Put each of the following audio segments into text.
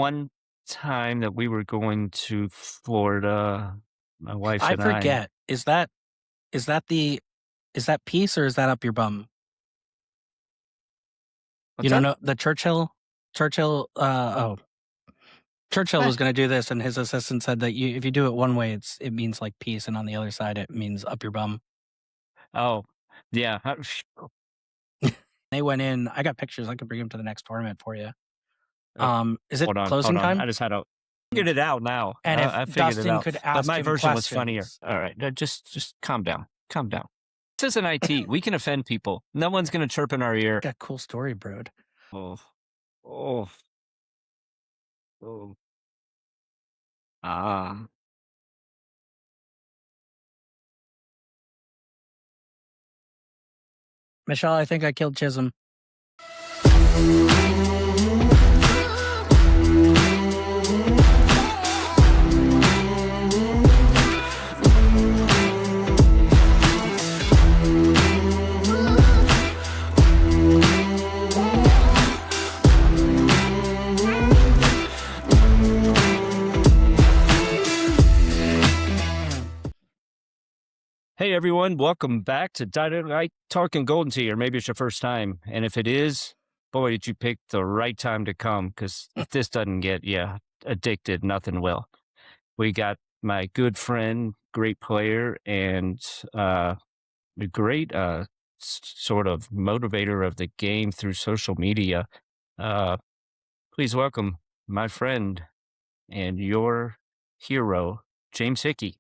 one time that we were going to Florida, my wife I and I. forget. Is that peace or is that up your bum? What's You don't that? know the Churchill. Churchill What? was going to do this, and his assistant said that if you do it one way, it means like peace, and on the other side, it means up your bum. Oh, yeah. They went in. I got pictures. I could bring them to the next tournament for you. Is it Hold on. closing time? I just had to figure it out now. And I if figured it Dustin out. could But ask my him version was questions. funnier. All right. Just calm down. Calm down. This isn't IT. We can offend people. No one's going to chirp in our ear. Got a cool story, bro. Oh. Ah. Michelle, I think I killed Chisholm. Hey everyone, welcome back to Dynamite Talking Golden Tea, or maybe it's your first time. And if it is, boy, did you pick the right time to come, because if this doesn't get you addicted, nothing will. We got my good friend, great player, and a great sort of motivator of the game through social media. Please welcome my friend and your hero, James Hickey.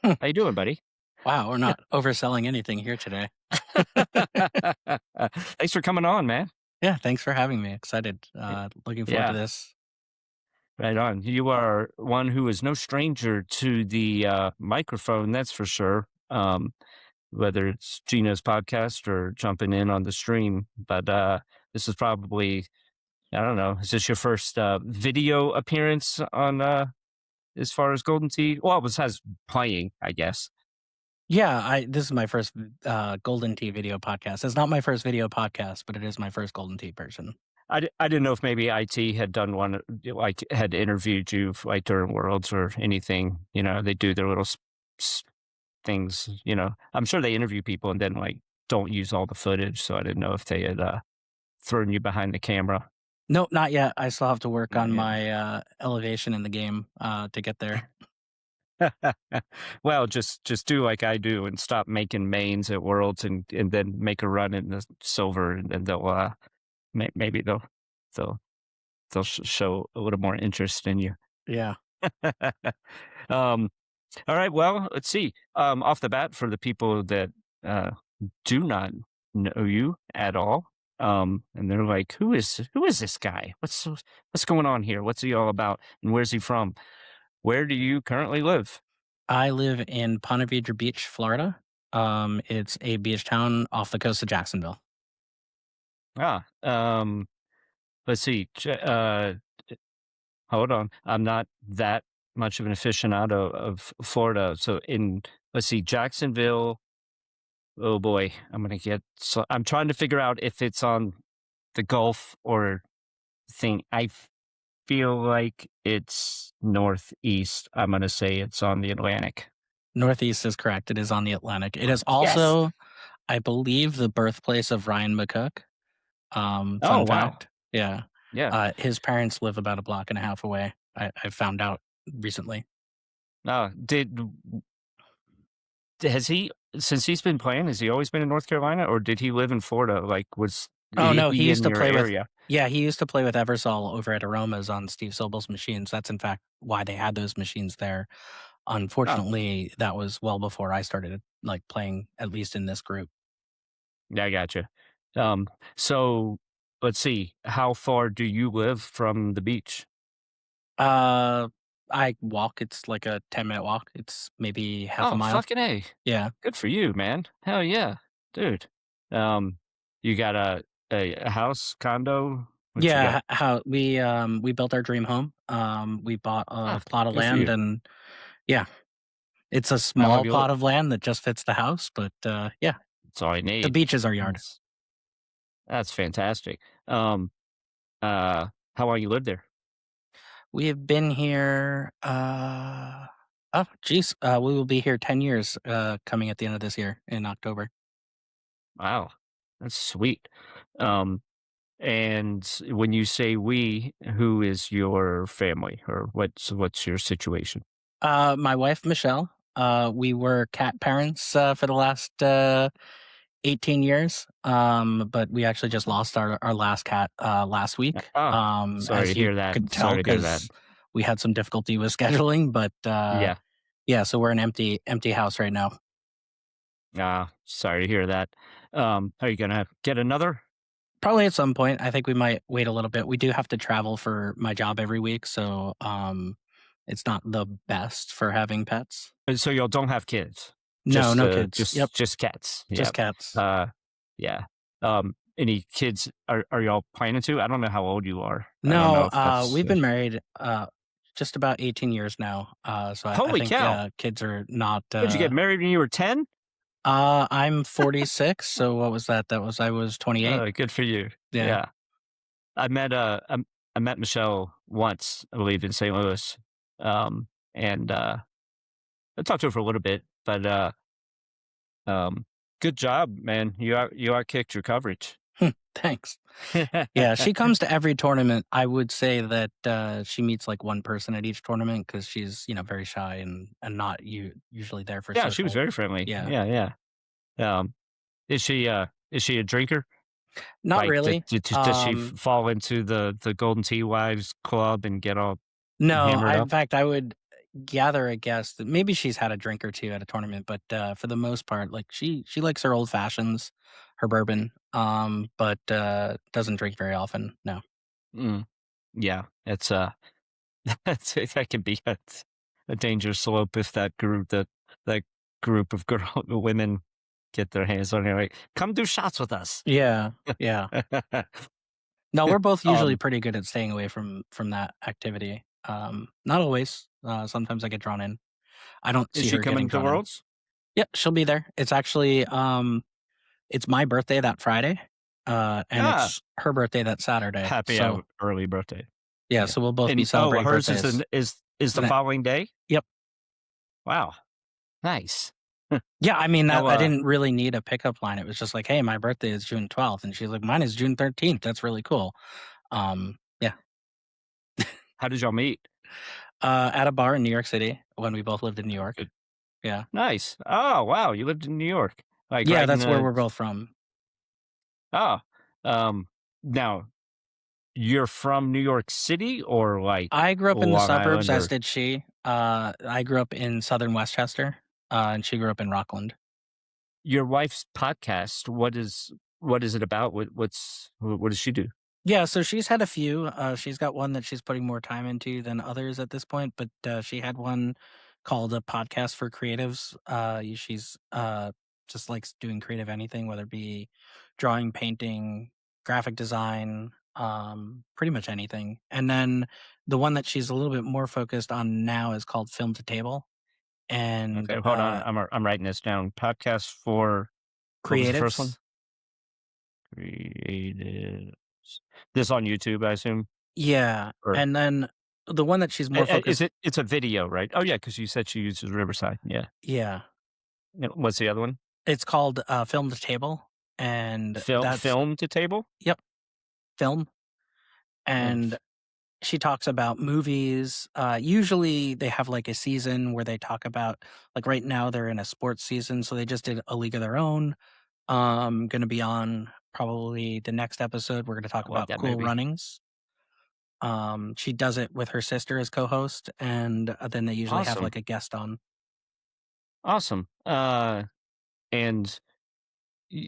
How you doing, buddy? Wow, we're not overselling anything here today. Thanks for coming on, man. Yeah, thanks for having me. Excited. Looking forward to this. Right on. You are one who is no stranger to the microphone, that's for sure. Whether it's Gino's podcast or jumping in on the stream. But this is probably, I don't know, is this your first video appearance on as far as Golden Tea? Well, besides playing, I guess. Yeah, this is my first Golden Tea video podcast. It's not my first video podcast, but it is my first Golden Tea person. I didn't know if maybe IT had done one, like had interviewed you like during Worlds or anything. You know, they do their little things. You know, I'm sure they interview people and then like don't use all the footage. So I didn't know if they had thrown you behind the camera. No, not yet. I still have to work on my elevation in the game to get there. Well, just do like I do and stop making mains at Worlds and then make a run in the silver, and then they'll maybe they'll show a little more interest in you. Yeah. All right. Well, let's see. Off the bat, for the people that do not know you at all, and they're like, who is this guy? What's going on here? What's he all about? And where's he from? Where do you currently live? I live in Ponte Vedra Beach, Florida. It's a beach town off the coast of Jacksonville. Let's see. Hold on. I'm not that much of an aficionado of Florida. So let's see, Jacksonville. Oh boy, I'm trying to figure out if it's on the Gulf or thing. I feel like it's northeast. I'm going to say it's on the Atlantic. Northeast is correct. It is on the Atlantic. It is also, I believe, the birthplace of Ryan McCook. Fun fact. Wow. Yeah. Yeah. His parents live about a block and a half away. I found out recently. Has he, since he's been playing, has he always been in North Carolina, or did he live in Florida? Like, he used to play area? he used to play with Eversol over at Aromas on Steve Sobel's machines. That's in fact why they had those machines there. Unfortunately, that was well before I started like playing, at least in this group. Yeah, I gotcha. So let's see, how far do you live from the beach? I walk. It's like a 10-minute walk. It's maybe half a mile. Fucking A. Yeah. Good for you, man. Hell yeah, dude. You got a house, condo? How we built our dream home. We bought a plot of land, and yeah, it's a small plot of land that just fits the house. But yeah, that's all I need. The beach is our yard. That's fantastic. How long you lived there? We have been here, oh, geez, we will be here 10 years, coming at the end of this year in October. Wow, that's sweet. Um, and when you say we, who is your family, or what's your situation? My wife, Michelle, we were cat parents, for the last, 18 years, but we actually just lost our last cat, last week, Oh, sorry to as you hear that. could tell, Sorry to hear that. because we had some difficulty with scheduling, but, Yeah. yeah, so we're an empty house right now. Sorry to hear that. Are you gonna get another? Probably at some point. I think we might wait a little bit. We do have to travel for my job every week, so it's not the best for having pets. So y'all don't have kids, No, no kids. Yep, just cats. just Yeah. cats. Yeah. Any kids are y'all planning to? I don't know how old you are. I don't know No, if that's we've been married just about 18 years now. So I holy think cow. kids are not. Did you get married when you were 10? I'm 46. So what was that? I was 28. Good for you. Yeah. Yeah. I met I met Michelle once, I believe, in St. Louis. And I talked to her for a little bit, but um good job, man. You outkicked your coverage. Thanks. Yeah, she comes to every tournament. I would say that she meets like one person at each tournament because she's very shy and not usually there for Yeah, she was social. very friendly. Yeah, Yeah, yeah. Is she a drinker? not Like, really. does she fall into the Golden Tea Wives Club and get all No, hammered in up? fact, I would gather a guess that maybe she's had a drink or two at a tournament, but for the most part, like she likes her old fashions, her bourbon, but doesn't drink very often. No. Mm, yeah, it's that can be a dangerous slope if that group of women get their hands on you. Like, come do shots with us. Yeah, yeah. No, we're both usually um, pretty good at staying away from that activity. Not always. Sometimes I get drawn in. I don't is see she her getting coming to drawn in. Worlds? Yep, she'll be there. It's actually it's my birthday that Friday, and Ah, it's her birthday that Saturday. happy So early birthday. yeah, Yeah, so we'll both be and oh, celebrating hers is birthdays. the The following day. Yep. Wow, nice. Yeah, I mean Now, that I didn't really need a pickup line. It was just like, hey, my birthday is June 12th, and she's like, mine is June 13th. That's really cool. Yeah. how did y'all meet? At a bar in New York City when we both lived in New Oh, York. good. Yeah. Nice. Oh, wow, you lived in New York, like Yeah, right in that's where the we're both from. oh, now you're from New York City or like I grew up in the Long suburbs, Island as or did she. I grew up in southern Westchester, and she grew up in Rockland. your wife's podcast? What is it about? What does she do? Yeah, so she's had a few. She's got one that she's putting more time into than others at this point, but she had one called a podcast for creatives. She's just likes doing creative anything, whether it be drawing, painting, graphic design, pretty much anything. And then the one that she's a little bit more focused on now is called Film to Table. And Okay, hold on. I'm writing this down. Podcast for what was the first one? creatives, Creative. This on YouTube, I assume, yeah. or And then the one that she's more is focused, it? It's a video, right? Oh yeah, because you said she uses Riverside. Yeah. yeah. What's the other one? It's called, Film to Table, and that's Film to table. yep, film, Uh, and f- she talks about movies. Usually, they have, like, a season where they talk about like, right now, they're in a sports season, so they just did A League of Their Own. Gonna be on probably the next episode, we're gonna talk I love about that Cool movie. Runnings. She does it with her sister as co-host, and, then they usually have, Awesome, like, a guest on. awesome. And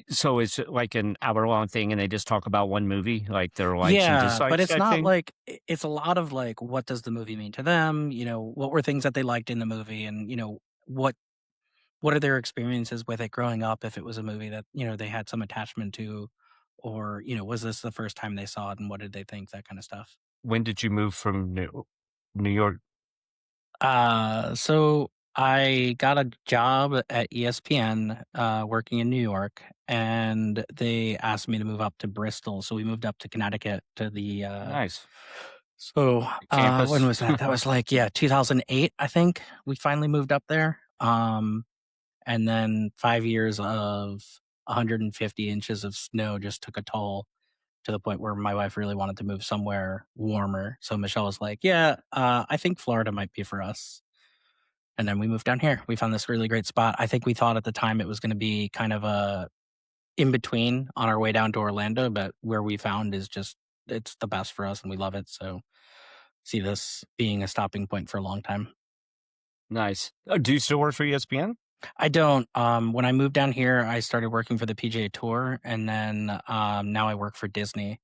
so it's like an hour long thing, and they just talk about one movie, like their likes and Yeah, but dislikes it's type not thing. like it's a lot of like, what does the movie mean to them? What were things that they liked in the movie, and what are their experiences with it growing up? If it was a movie that they had some attachment to, or was this the first time they saw it, and what did they think? That kind of stuff. When did you move from New York? So I got a job at ESPN, working in New York, and they asked me to move up to Bristol. So we moved up to Connecticut to the Nice. So Campus. when was that? That was like 2008, I think. We finally moved up there. And then 5 years of 150 inches of snow just took a toll to the point where my wife really wanted to move somewhere warmer. So Michelle was like, "Yeah, I think Florida might be for us." And then we moved down here. We found this really great spot. I think we thought at the time it was going to be kind of a in between on our way down to Orlando, but where we found is just it's the best for us and we love it. So see this being a stopping point for a long time. Nice. Oh, do you still work for ESPN? I don't. When I moved down here, I started working for the PGA Tour, and then now I work for Disney.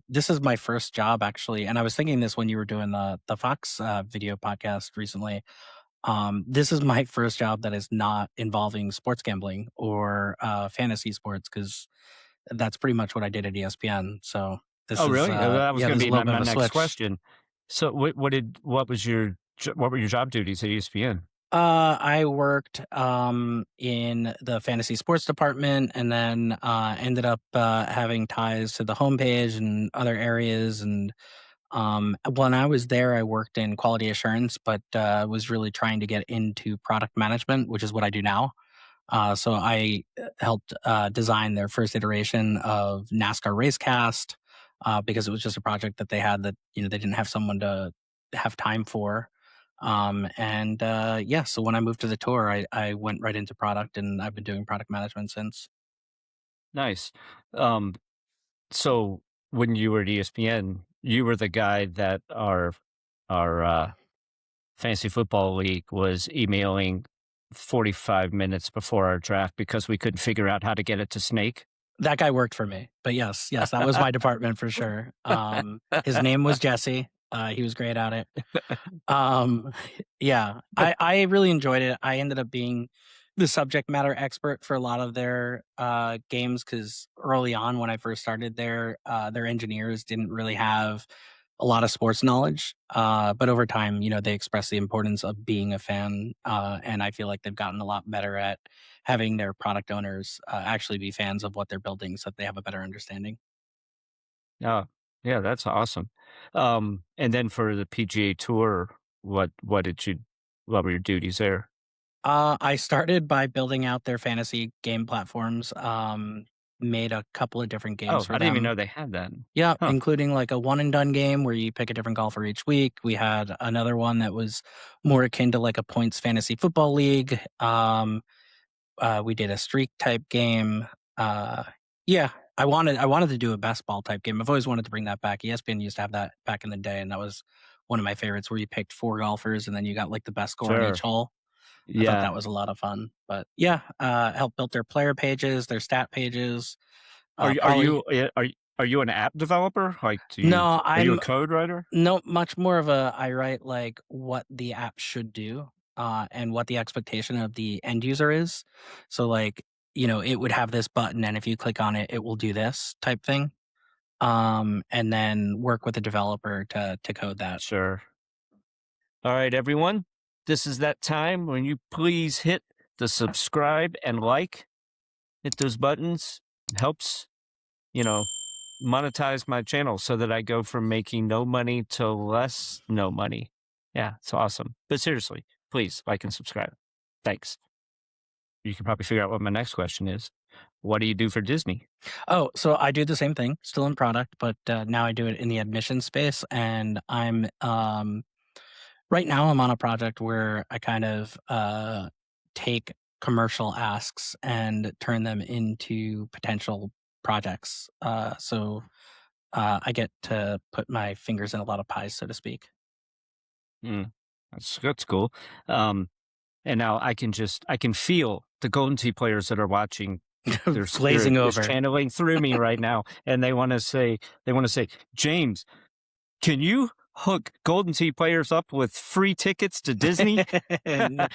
This is my first job actually, and I was thinking this when you were doing the Fox video podcast recently. This is my first job that is not involving sports gambling or fantasy sports because that's pretty much what I did at ESPN. So this Oh, is really? That was yeah, going this to is be a little bit my of a next switch. question. So, what were your job duties at ESPN? I worked in the fantasy sports department and then ended up having ties to the homepage and other areas. And when I was there, I worked in quality assurance, but was really trying to get into product management, which is what I do now. So I helped design their first iteration of NASCAR Racecast because it was just a project that they had that they didn't have someone to have time for. So when I moved to the tour, I went right into product, and I've been doing product management since. Nice. Um, so when you were at ESPN, you were the guy that our fantasy football league was emailing 45 minutes before our draft because we couldn't figure out how to get it to snake. That guy worked for me, but yes, that was my department for sure. His name was Jesse. He was great at it. Um, yeah, I really enjoyed it. I ended up being the subject matter expert for a lot of their games because early on when I first started there, their engineers didn't really have a lot of sports knowledge. But over time, they express the importance of being a fan, and I feel like they've gotten a lot better at having their product owners actually be fans of what they're building, so that they have a better understanding. Oh, yeah, that's awesome. And then for the PGA Tour, what were your duties there? I started by building out their fantasy game platforms. Made a couple of different games Oh, for I didn't even them. know they had that. Yeah, Huh. including like a one and done game where you pick a different golfer each week. We had another one that was more akin to like a points fantasy football league. We did a streak type game. Uh, yeah, I wanted to do a best ball type game. I've always wanted to bring that back. ESPN used to have that back in the day, and that was one of my favorites where you picked four golfers and then you got like the best score on each Sure. hole. I thought Yeah. that was a lot of fun. But yeah, helped build their player pages, their stat pages. Are you are Probably you are you an app developer? Like, no, are you a I'm code writer? no much more of a I write like what the app should do, and what the expectation of the end user is. So like, it would have this button and if you click on it, it will do this type thing. And then work with the developer to code that. Sure. All right, everyone. This is that time when you please hit the subscribe and like. Hit those buttons. Helps, you know, monetize my channel so that I go from making no money to less no money. Yeah, it's awesome. But seriously, please like and subscribe. Thanks. You can probably figure out what my next question is. What do you do for Disney? Oh, so I do the same thing, still in product, but now I do it in the admission space, and I'm right now I'm on a project where I kind of take commercial asks and turn them into potential projects. I get to put my fingers in a lot of pies, so to speak. Mm, that's cool. Um, and now I can feel the Golden Tee players that are watching. Their spirit Glazing is over. channeling through me right now, and they want to say, James, can you hook Golden Tee players up with free tickets to Disney? No,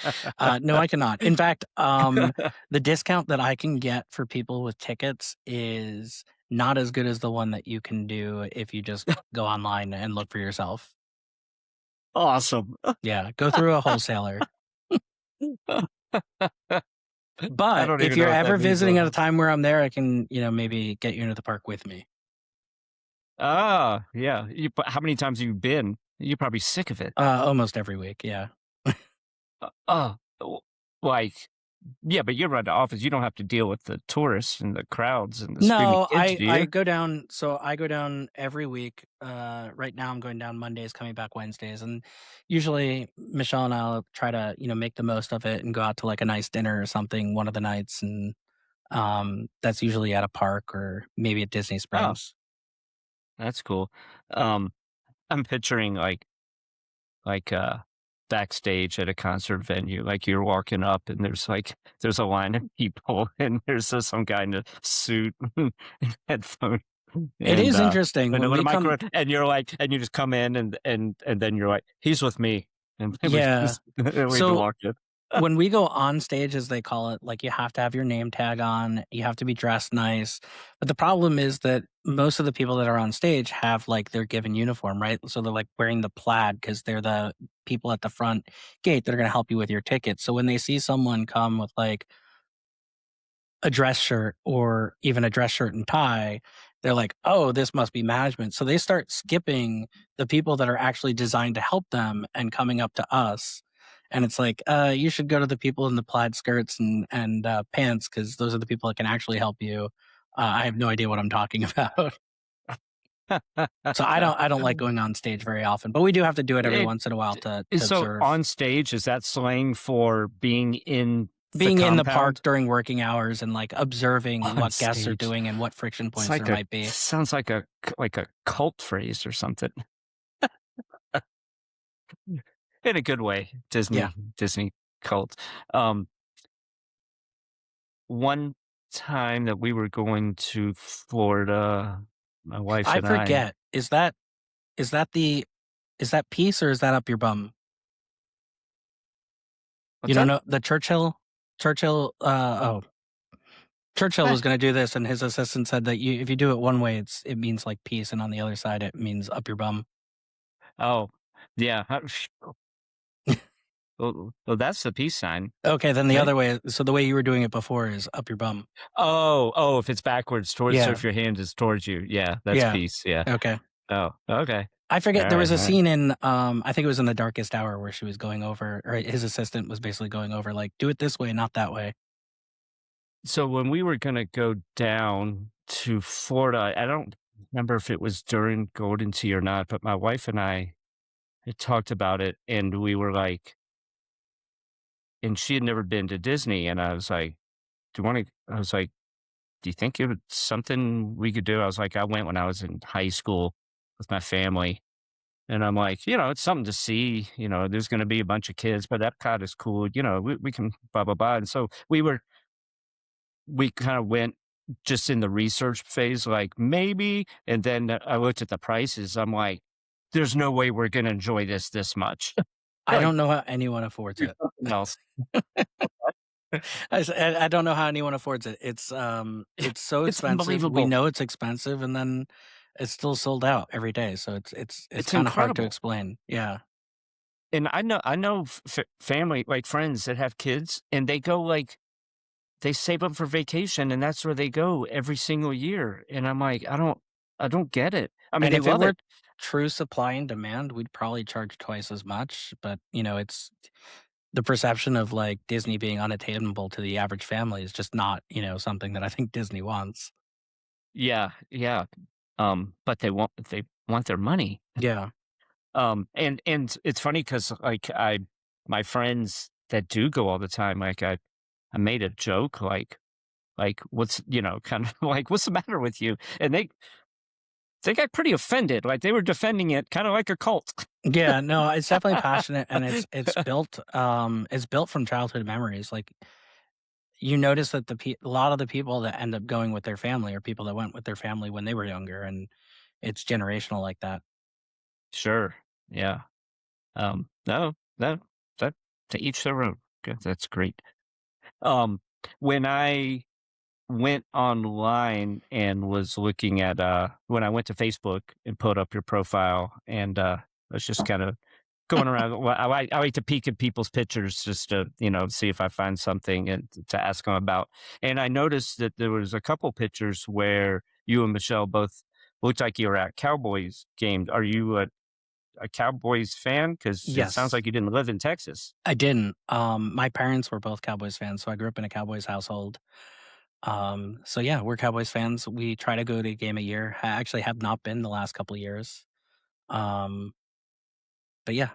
I cannot. In fact, the discount that I can get for people with tickets is not as good as the one that you can do if you just go online and look for yourself. Awesome. Yeah, go through a wholesaler. I But don't if even you're know what that ever means. visiting at a time where I'm there, I can, maybe get you into the park with me. Yeah. But how many times have you been? You're probably sick of it. Almost every week, yeah. W like, yeah, but you're at the office, you don't have to deal with the tourists and the crowds and the screaming No, kids, do I you? go down so I go down every week. Right now I'm going down Mondays, coming back Wednesdays, and usually Michelle and I'll try to, make the most of it and go out to like a nice dinner or something one of the nights, and that's usually at a park or maybe at Disney Oh, Springs. that's cool. Um, I'm picturing, like, backstage at a concert venue, like, you're walking up and there's a line of people and there's, some guy in a suit and headphones It and, is interesting and a when little we come. micro and you're like and you just come in and then you're like, "He's with me," and we Yeah. just we just So walk in. when we go on stage, as they call it, like, you have to have your name tag on, you have to be dressed nice, but the problem is that most of the people that are on stage have, like, their given uniform, right? So they're, like, wearing the plaid because 'cause they're the people at the front gate that are gonna help you with your ticket. So when they see someone come with, like, a dress shirt or even a dress shirt and tie, they're like, "Oh, this must be management." So they start skipping the people that are actually designed to help them and coming up to us. And it's like, you should go to the people in the plaid skirts and pants because those are the people that can actually help you. I have no idea what I'm talking about. So I don't like going on stage very often, but we do have to do it every It once in a while to so observe. on stage, is that slang for being in the Being in the park compound? during working hours and, like, observing On what guests are stage. doing and what friction It's points there like a might be. sounds like a cult phrase or something. In a good way, Yeah. Disney cult. Um, one time that we were going to Florida, my wife I and I. forget. Is that is that peace or is that up your bum? You What's don't that? know the Churchill, Churchill Eh, was gonna do this and his assistant said that if you do it one way, it means like peace, and on the other side, it means up your bum. oh, yeah, well, that's the peace sign, Okay, then the right? other way, so the way you were doing it before is up your bum. Oh, if it's backwards towards so Yeah, if your hand is towards you, yeah, that's yeah, peace, yeah. okay. Oh, okay. I forget there was a Alright. scene in, I think it was in The Darkest Hour where she was going over or his assistant was basically going over, like, "Do it this way, not that way." So when we were gonna go down to Florida, I don't remember if it was during Golden Tee or not, but my wife and I had talked about it, and we were like and she had never been to Disney, and I was like, "Do you wanna" I was like, "Do you think it was something we could do?" I was like, "I went when I was in high school with my family." And I'm like, it's something to see, there's gonna be a bunch of kids, but Epcot is cool, we can blah, blah, blah. And so we kind of went just in the research phase, like maybe, and then I looked at the prices. I'm like, there's no way we're gonna enjoy this much. I Like don't know how anyone affords do it. something else. I don't know how anyone affords it. It's so It's expensive. We unbelievable. know it's expensive, and then it's still sold out every day. So it's It's kind of hard to incredible. explain. Yeah, And I know family, like friends that have kids, and they go like they save up for vacation, and that's where they go every single year. And I'm like, I don't get it. I mean, and they if it love were it. true supply and demand, we'd probably charge twice as much. But it's the perception of like Disney being unattainable to the average family is just not something that I think Disney wants. Yeah, yeah. But they want their money. Yeah, And it's funny because like my friends that do go all the time, like I made a joke like what's kind of like what's the matter with you? And they got pretty offended, like they were defending it kind of like a cult. yeah. No, it's definitely passionate, and it's built from childhood memories. Like you notice that a lot of the people that end up going with their family are people that went with their family when they were younger, and it's generational like that. Sure, yeah. No, no, that to each their own. Okay, that's great. Um, when I went online and was looking at when I went to Facebook and put up your profile and I was just kind of going around. Well, I like to peek at people's pictures just to see if I find something and to ask them about. And I noticed that there was a couple pictures where you and Michelle both Looked like you were at Cowboys games. Are you a Cowboys fan? Because it sounds Yes, like you didn't live in Texas. I didn't. My parents were both Cowboys fans, so I grew up in a Cowboys household. So yeah, we're Cowboys fans. We try to go to a game a year. I actually have not been the last couple of years. Um, but yeah,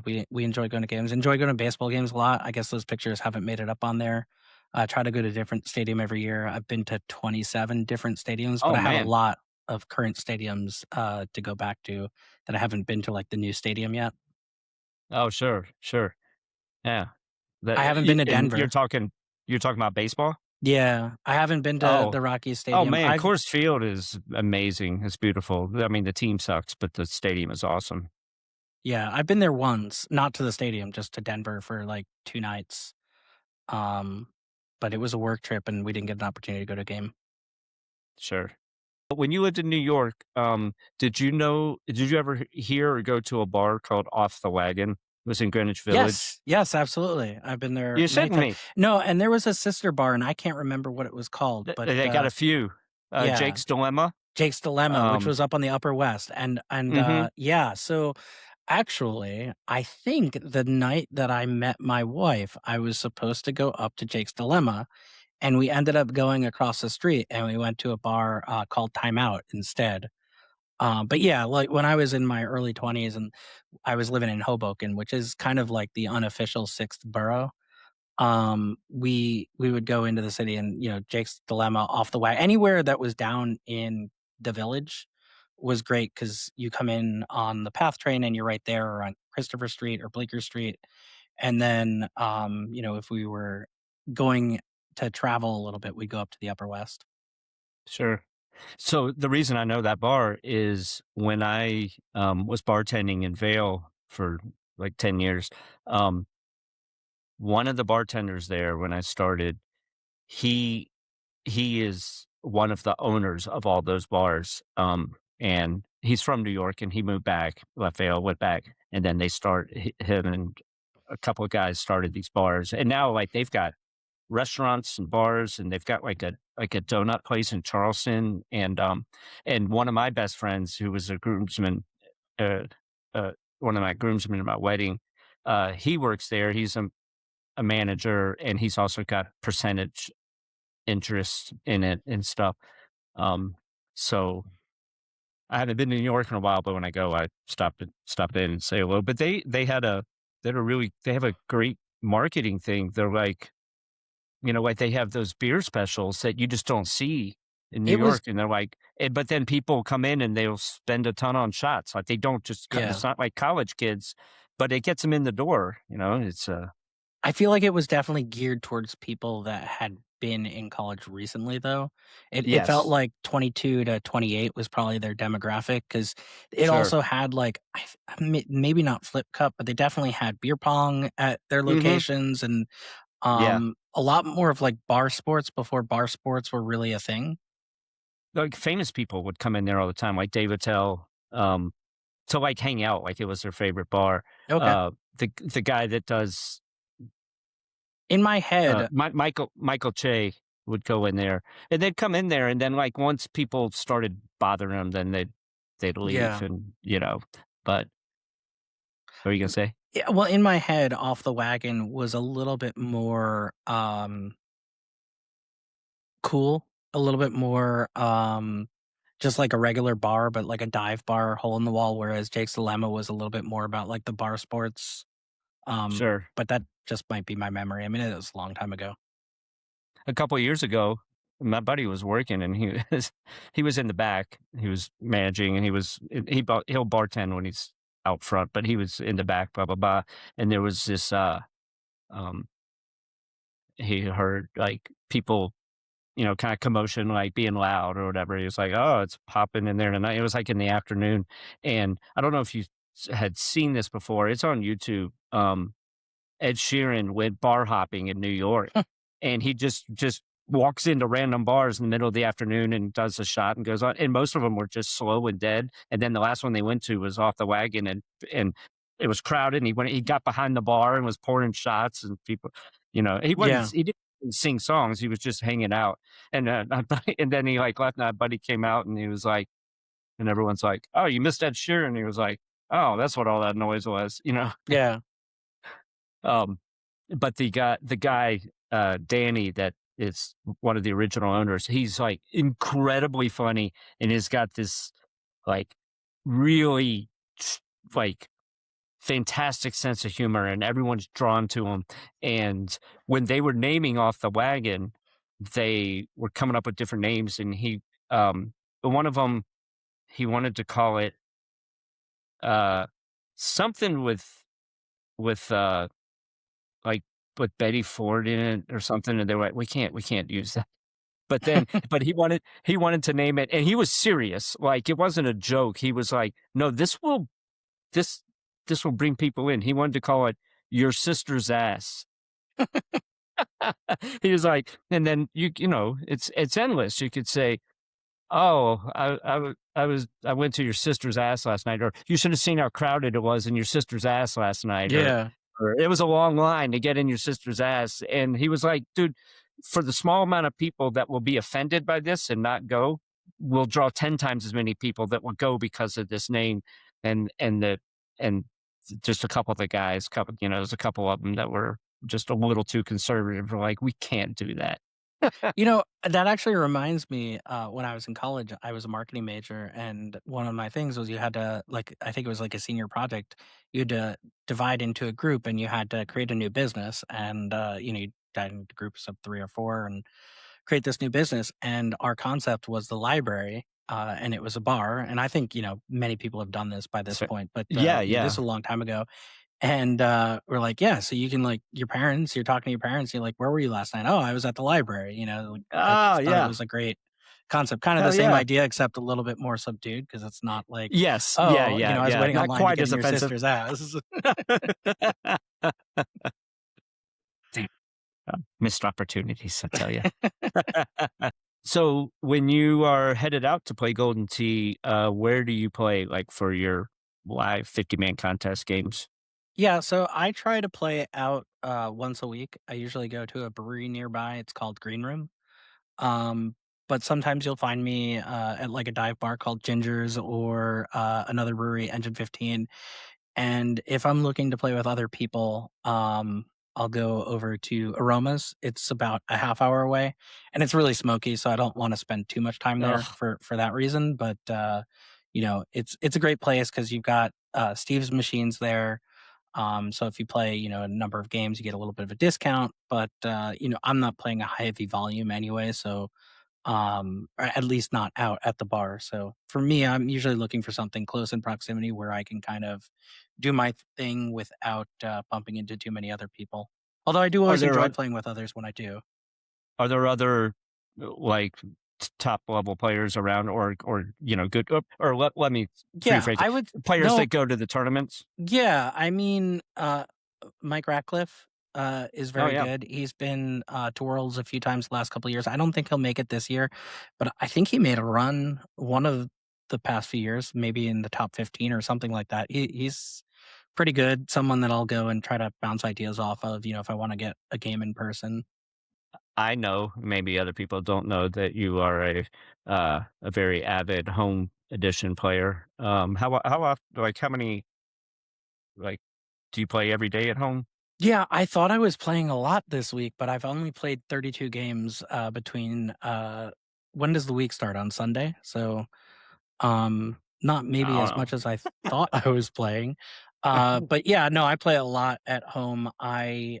we enjoy going to games. Enjoy going to baseball games a lot. I guess those pictures haven't made it up on there. I try to go to a different stadium every year. I've been to 27 different stadiums, but Oh I have a man. lot of current stadiums to go back to that I haven't been to, like the new stadium yet. Oh sure, sure. Yeah. I That haven't been to and Denver. you're talking about baseball? Yeah, I haven't been to Oh. the Rockies Oh Stadium. man, I've Coors Field is amazing. It's beautiful. I mean, the team sucks, but the stadium is awesome. Yeah, I've been there once, not to the stadium, just to Denver for like 2 nights. Um, but it was a work trip and we didn't get an opportunity to go to a game. Sure. But when you lived in New York, did you ever hear or go to a bar called Off the Wagon? It was in Greenwich Village. Yes, yes, absolutely. I've been there You many sent times. me. No, and there was a sister bar and I can't remember what it was called, but They got a few. yeah, Jake's Dilemma. Jake's Dilemma, which Um, was up on the Upper West. And mhm, yeah, so actually, I think the night that I met my wife, I was supposed to go up to Jake's Dilemma, and we ended up going across the street and we went to a bar called Time Out instead. But yeah, like when I was in my early 20s and I was living in Hoboken, which is kind of like the unofficial sixth borough. We would go into the city and Jake's Dilemma, Off the Wagon, anywhere that was down in the village was great because you come in on the PATH train and you're right there, or on Christopher Street or Bleecker Street. And then if we were going to travel a little bit, we go up to the Upper West. sure. So the reason I know that bar is when I was bartending in Vale for like 10 years, um, one of the bartenders there when I started, he he is one of the owners of all those bars. And he's from New York and he moved back, left Vale, went back, and then him and a couple of guys started these bars. And now like they've got restaurants and bars and they've got like a donut place in Charleston. And one of my best friends who was a groomsman, uh, one of my groomsmen at my wedding, he works there. He's a manager and he's also got percentage interest in it and stuff. Um, so I haven't been to New York in a while, but when I go, I stop in and say hello. But they have a great marketing thing. They're like, like they have those beer specials that you just don't see in New It was York, and they're like, but then people come in and they'll spend a ton on shots. Like they don't just, yeah. it's not like college kids, but it gets them in the door. It's I feel like it was definitely geared towards people that had been in college recently, though. It felt yes, like 22 to 28 was probably their demographic because it sure, also had like maybe not flip cup, but they definitely had beer pong at their hmm, locations and yeah. a lot more of like bar sports before bar sports were really a thing. Like famous people would come in there all the time, like Dave Attell, to like hang out, like it was their favorite bar. Okay. The guy that does In my head, Michael Che would go in there, and they'd come in there, and then like once people started bothering them, then they'd leave, yeah. and But what are you gonna say? Yeah, well, in my head, Off the Wagon was a little bit more cool, a little bit more, just like a regular bar, but like a dive bar, hole in the wall, whereas Jake's Dilemma was a little bit more about like the bar sports. Sure. But that just might be my memory. I mean, it was a long time ago. A couple of years ago, my buddy was working, and he was in the back. He was managing, and he'll bartend when he's out front, but he was in the back, blah blah blah. And there was this um he heard like people, kind of commotion, like being loud or whatever. He was like, "Oh, it's popping in there tonight." It was like in the afternoon, and I don't know if you had seen this before. It's on YouTube. Ed Sheeran went bar hopping in New York, and he just walks into random bars in the middle of the afternoon and does a shot and goes on. And most of them were just slow and dead. And then the last one they went to was Off the Wagon, and it was crowded. And he got behind the bar and was pouring shots, and people, Yeah. he didn't sing songs. He was just hanging out. And and then he like left. And my buddy came out and he was like, And everyone's like, "Oh, you missed Ed Sheeran." And he was like, "Oh, that's what all that noise was," you know? Yeah. Um, but the guy, Danny, that is one of the original owners, he's like incredibly funny and he's got this like really like fantastic sense of humor and everyone's drawn to him. And when they were naming off the wagon, they were coming up with different names and um, one of them, he wanted to call it, uh, something with like, with Betty Ford in it or something, and they were like, "We can't use that." But then but he wanted to name it and he was serious, like, it wasn't a joke, he was like, "No, this this will bring people in." He wanted to call it "Your Sister's Ass." He was like and then you know, it's endless, you could say, "Oh, I went to your sister's ass last night," or "You should have seen how crowded it was in your sister's ass last night," Yeah. or "It was a long line to get in your sister's ass." And he was like, "Dude, for the small amount of people that will be offended by this and not go, we'll draw 10 times as many people that will go because of this name." And just a couple of the guys, there's a couple of them that were just a little too conservative. We're like, "We can't do that." That actually reminds me, when I was in college, I was a marketing major, and one of my things was you had to, like, I think it was like a senior project, you had to divide into a group and you had to create a new business. And, you divide into groups of 3 or 4 and create this new business. And our concept was the library, and it was a bar. And I think, many people have done this by this So point, but, yeah, this yeah. is a long time ago. And, we're like, "Yeah, so you can, like, you're talking to your parents, you're like, 'Where were you last night?' 'Oh, I was at the library,'" like, I Oh, just thought it yeah. was a great concept, kinda the Hell same yeah. idea, except a little bit more subdued because it's not like, Yes. Yeah, "Oh, yeah, I was yeah. waiting Not online to quite get as in your offensive. sister's ass." Damn, missed opportunities, I tell you. So when you are headed out to play Golden Tee, where do you play, like, for your live 50-man contest games? Yeah, so I try to play out, once a week. I usually go to a brewery nearby, it's called Green Room. Um, but sometimes you'll find me, at, like, a dive bar called Ginger's, or, another brewery, Engine 15. And if I'm looking to play with other people, I'll go over to Aromas. It's about a half hour away, and it's really smoky, so I don't want to spend too much time there Ugh. for that reason. But it's a great place because you've got Steve's machines there. So if you play, a number of games, you get a little bit of a discount. But I'm not playing a heavy volume anyway, so or at least not out at the bar. So for me, I'm usually looking for something close in proximity where I can kind of do my thing without bumping into too many other people. Although I do Are always there enjoy oth playing with others when I do. are there other, like, top level players around or, good or let me Yeah, rephrase it. I would Players no, that go to the tournaments? yeah, I mean, Mike Ratcliffe is Oh, very yeah. good. He's been to Worlds a few times the last couple of years. I don't think he'll make it this year, but I think he made a run one of the past few years, maybe in the top 15 or something like that. He's pretty good. Someone that I'll go and try to bounce ideas off of, if I want to get a game in person. I know, maybe other people don't know that you are a very avid home edition player. How often, like, how many, like, do you play every day at home? Yeah, I thought I was playing a lot this week, but I've only played 32 games between when does the week start on Sunday? So not maybe I as don't know. much as I thought I was playing. But yeah, no, I play a lot at home. I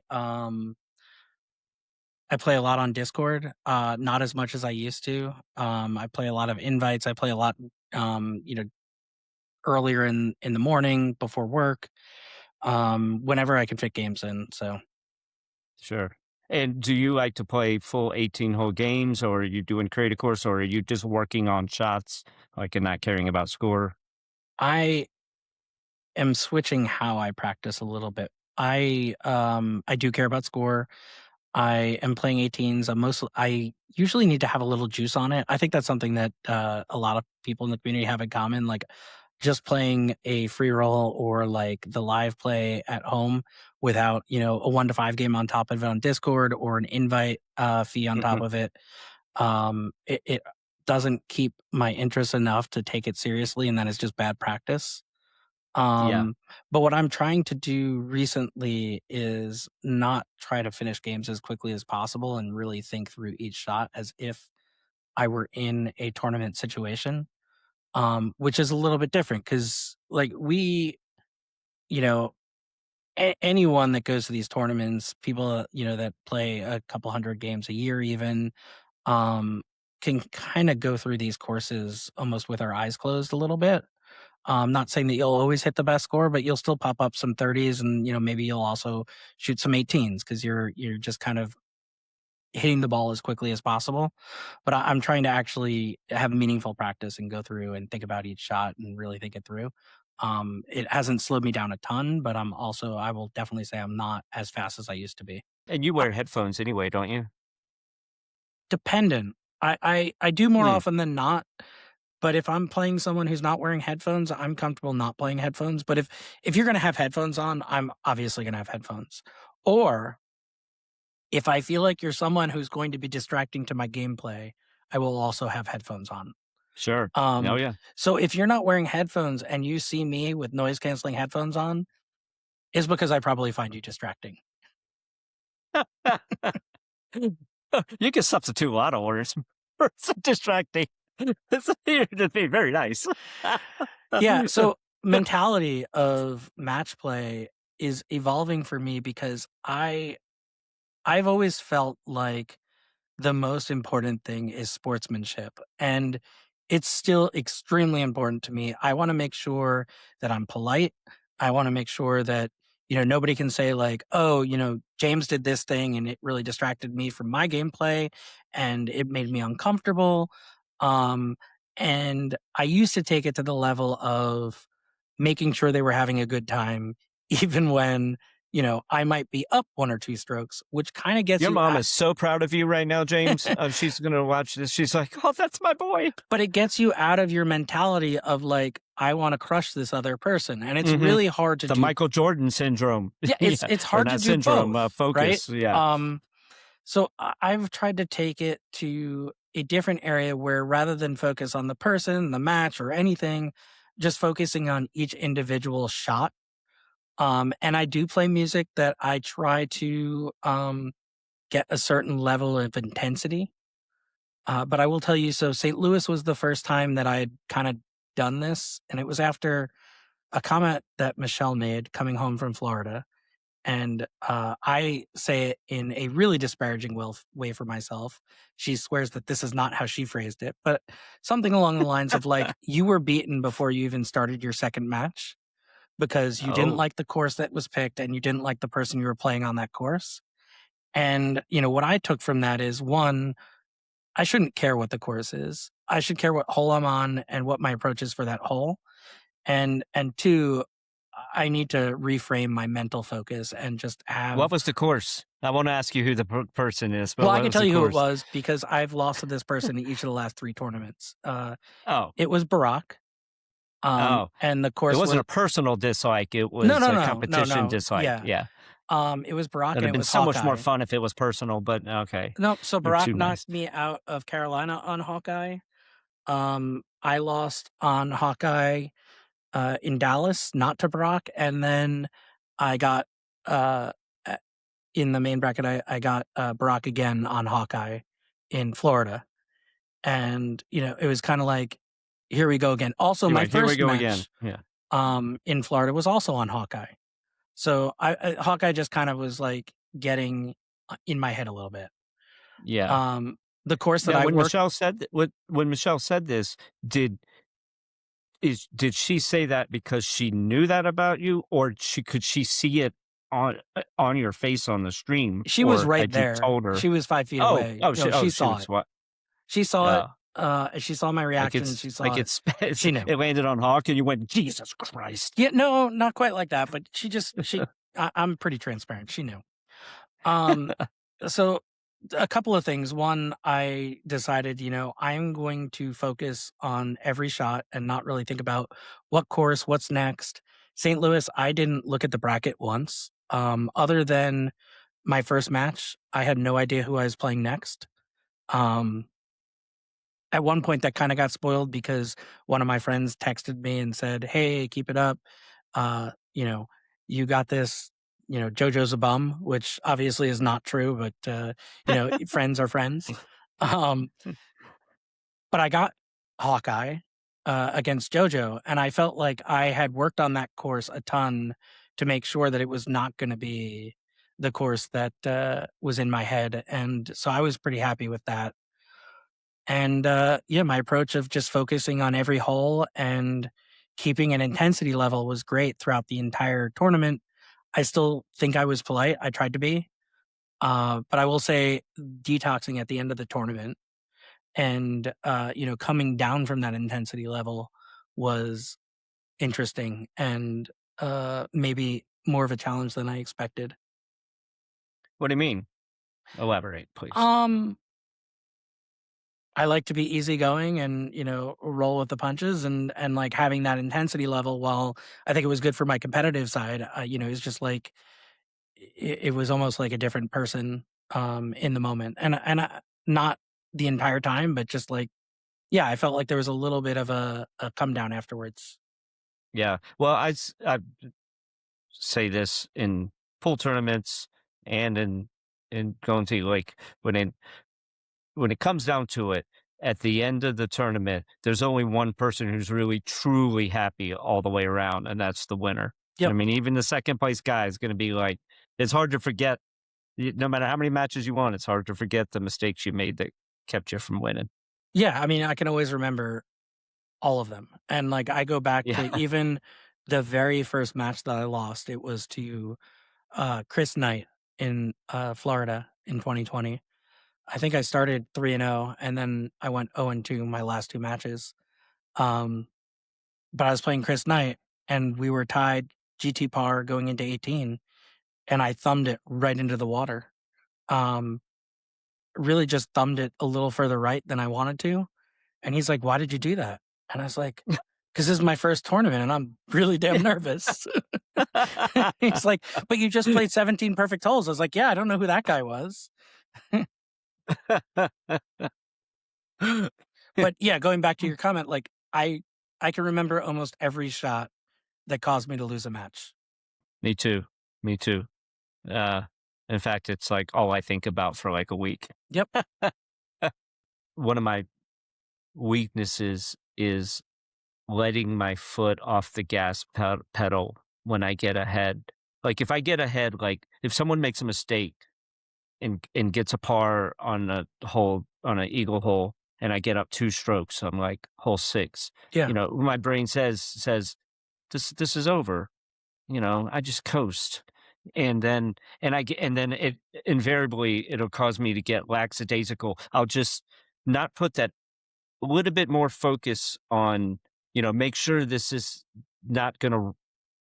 play a lot on Discord, not as much as I used to. I play a lot of invites. I play a lot, earlier in the morning before work, whenever I can fit games in. So Sure. And do you like to play full 18-hole games, or are you doing creative course, or are you just working on shots, like, and not caring about score? I am switching how I practice a little bit. I do care about score. I am playing 18s. I usually need to have a little juice on it. I think that's something that a lot of people in the community have in common. Like just playing a free roll or like the live play at home without a 1 to 5 game on top of it on Discord or an invite fee on top Mhm. of it. It doesn't keep my interest enough to take it seriously, and then it's just bad practice. Yeah. But what I'm trying to do recently is not try to finish games as quickly as possible and really think through each shot as if I were in a tournament situation, which is a little bit different because, like, you know, anyone that goes to these tournaments, people, that play a couple hundred games a year, even, can kind of go through these courses almost with our eyes closed a little bit. Not saying that you'll always hit the best score, but you'll still pop up some 30s, and maybe you'll also shoot some 18s because you're just kind of hitting the ball as quickly as possible. But I'm trying to actually have meaningful practice and go through and think about each shot and really think it through. It hasn't slowed me down a ton, but I will definitely say I'm not as fast as I used to be. And you Uh, wear headphones anyway, don't you? Dependent. I do more Hmm. often than not. But if I'm playing someone who's not wearing headphones, I'm comfortable not playing headphones. But if you're going to have headphones on, I'm obviously going to have headphones. Or if I feel like you're someone who's going to be distracting to my gameplay, I will also have headphones on. Sure. Oh, yeah. So if you're not wearing headphones and you see me with noise canceling headphones on, it's because I probably find you distracting. You can substitute a lot of orders for some distracting. It'd be very nice. Yeah. So mentality of match play is evolving for me because I've always felt like the most important thing is sportsmanship. And it's still extremely important to me. I want to make sure that I'm polite. I want to make sure that, nobody can say, like, oh, James did this thing and it really distracted me from my gameplay and it made me uncomfortable. Um, and I used to take it to the level of making sure they were having a good time, even when, I might be up one or two strokes, which kind of gets Your you mom is so proud of you right now, James. She's going to watch this. She's like, oh, that's my boy. but it gets you out of your mentality of, like, I want to crush this other person. And it's Mhm. really hard to The do. Michael Jordan syndrome. Yeah, it's Or hard to not do syndrome, both, right? focus. Yeah. So I've tried to take it to a different area where rather than focus on the person, the match, or anything, just focusing on each individual shot. And I do play music that I try to get a certain level of intensity. But I will tell you, so St. Louis was the first time that I had kind of done this, and it was after a comment that Michelle made coming home from Florida. And I say it in a really disparaging way for myself. She swears that this is not how she phrased it, but something along the lines of, like, you were beaten before you even started your second match because you didn't Oh, like the course that was picked and you didn't like the person you were playing on that course. And, what I took from that is, one, I shouldn't care what the course is. I should care what hole I'm on and what my approach is for that hole. And two, I need to reframe my mental focus and just what have. was the course? I won't ask you who the person is, but Well, I what can was tell the you who it course? was because I've lost to this person in each of the last 3 tournaments. Oh, It was Barack. oh. And the It course wasn't was a personal dislike. It no, was no, a no, no, competition no. dislike. Yeah. Yeah. It was Barack It'd and have it been was so much more Hawkeye. fun if it was personal, but okay. No, so You're Barack too nice. knocked me out of Carolina on Hawkeye. I lost on Hawkeye in Dallas, not to Barack, and then I got uh, in the main bracket. I got Barack again on Hawkeye in Florida, and it was kind of like, here we go again. Also, You my went, here we first go again. match Yeah. in Florida was also on Hawkeye, so Hawkeye just kind of was like getting in my head a little bit. Yeah. Um, the course that Now, I when worked, Michelle said when Michelle said this, did she say that because she knew that about you, or could she see it on your face on the stream, she was or right had you there. told her? She was 5 feet away. Oh, She she saw was it. what? She saw it. Oh, She saw my reaction. She saw it. She knew. it landed on Hawk, and you went, Jesus Christ. Yeah, no, not quite like that, but I'm pretty transparent. She knew. Um, so a couple of things. One, I decided, I'm going to focus on every shot and not really think about what course, what's next. St. Louis, I didn't look at the bracket once. Other than my first match, I had no idea who I was playing next. Um, At one point, that kind of got spoiled because one of my friends texted me and said, "Hey, keep it up. You know, you got this. You know, JoJo's a bum," which obviously is not true, but you know, friends are friends. Um, but I got Hawkeye against JoJo, and I felt like I had worked on that course a ton to make sure that it was not going to be the course that was in my head, and so I was pretty happy with that. And yeah, my approach of just focusing on every hole and keeping an intensity level was great throughout the entire tournament. I still think I was polite. I tried to be. But I will say detoxing at the end of the tournament and, you know, coming down from that intensity level was interesting and maybe more of a challenge than I expected. What do you mean? Elaborate, please. I like to be easygoing and, you know, roll with the punches and like having that intensity level. While I think it was good for my competitive side, you know, it's just like it was almost like a different person in the moment, and not the entire time, but just like yeah, I felt like there was a little bit of a come down afterwards. Yeah. Well, I say this in pool tournaments and in going to like when it comes down to it, at the end of the tournament, there's only one person who's really truly happy all the way around, and that's the winner. I Yep. mean, even the second place guy is going to be like, it's hard to forget. No matter how many matches you won, it's hard to forget the mistakes you made that kept you from winning. Yeah, I mean, I can always remember all of them, and like I go back to Yeah. even the very first match that I lost. It was to Chris Knight in Florida in 2020. I think I started 3-0, and then I went 0-2 my last two matches. Um, but I was playing Chris Knight, and we were tied GT par going into 18, and I thumbed it right into the water. Um, really just thumbed it a little further right than I wanted to. And he's like, "Why did you do that?" And I was like, "Because this is my first tournament, and I'm really damn nervous." He's like, "But you just played 17 perfect holes." I was like, "Yeah, I don't know who that guy was." But yeah, going back to your comment, like I can remember almost every shot that caused me to lose a match. Me too. Me too. Uh, in fact, it's like all I think about for like a week. Yep. One of my weaknesses is letting my foot off the gas pedal when I get ahead. Like if I get ahead, like if someone makes a mistake and gets a par on a hole on an eagle hole, and I get up two strokes, I'm like hole six. Yeah. You know, my brain says this is over. You know, I just coast. And then it invariably it'll cause me to get lackadaisical. I'll just not put that a little bit more focus on, you know, make sure this is not going to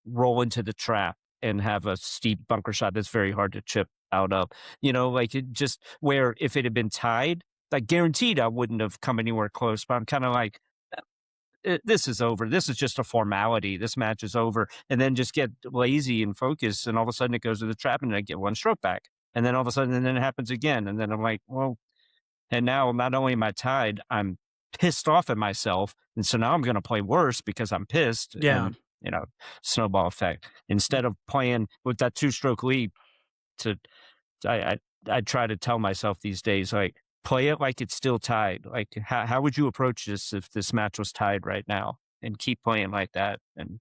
roll into the trap and have a steep bunker shot that's very hard to chip out of. You know, like it just where if it had been tied, like guaranteed I wouldn't have come anywhere close. But I'm kind of like, this is over. This is just a formality. This match is over. And then just get lazy and focus. And all of a sudden it goes to the trap and I get one stroke back. And then all of a sudden, and then it happens again. And then I'm like, well, and now not only am I tied, I'm pissed off at myself. And so now I'm going to play worse because I'm pissed. Yeah. And, you know, snowball effect. Instead of playing with that two stroke lead to, I, I try to tell myself these days, like, play it like it's still tied. Like, how would you approach this if this match was tied right now? And keep playing like that. And,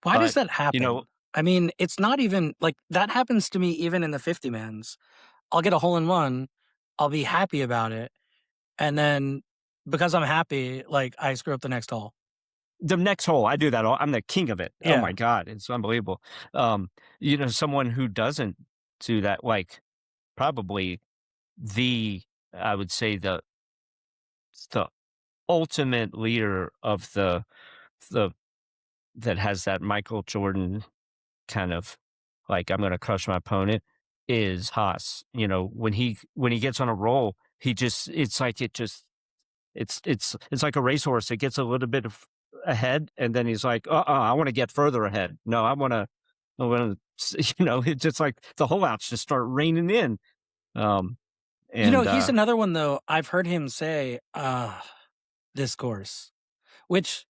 Why does but, that you happen? know, I mean, it's not even like that happens to me even in the 50 mans. I'll get a hole in one, I'll be happy about it, and then because I'm happy, like I screw up the next hole. the next hole, I do that. I'm the king of it. Oh Yeah. my God. It's unbelievable. You know, someone who doesn't do that, like probably the, I would say the ultimate leader of the, that has that Michael Jordan kind of like, I'm going to crush my opponent is Haas. You know, when he gets on a roll, he just, it's like, it just, it's like a racehorse. It gets a little bit of ahead, and then he's like, I want to get further ahead. No, I want to, you know, it's just like the holeouts just start raining in. Um, And he's another one though. I've heard him say, this course, which,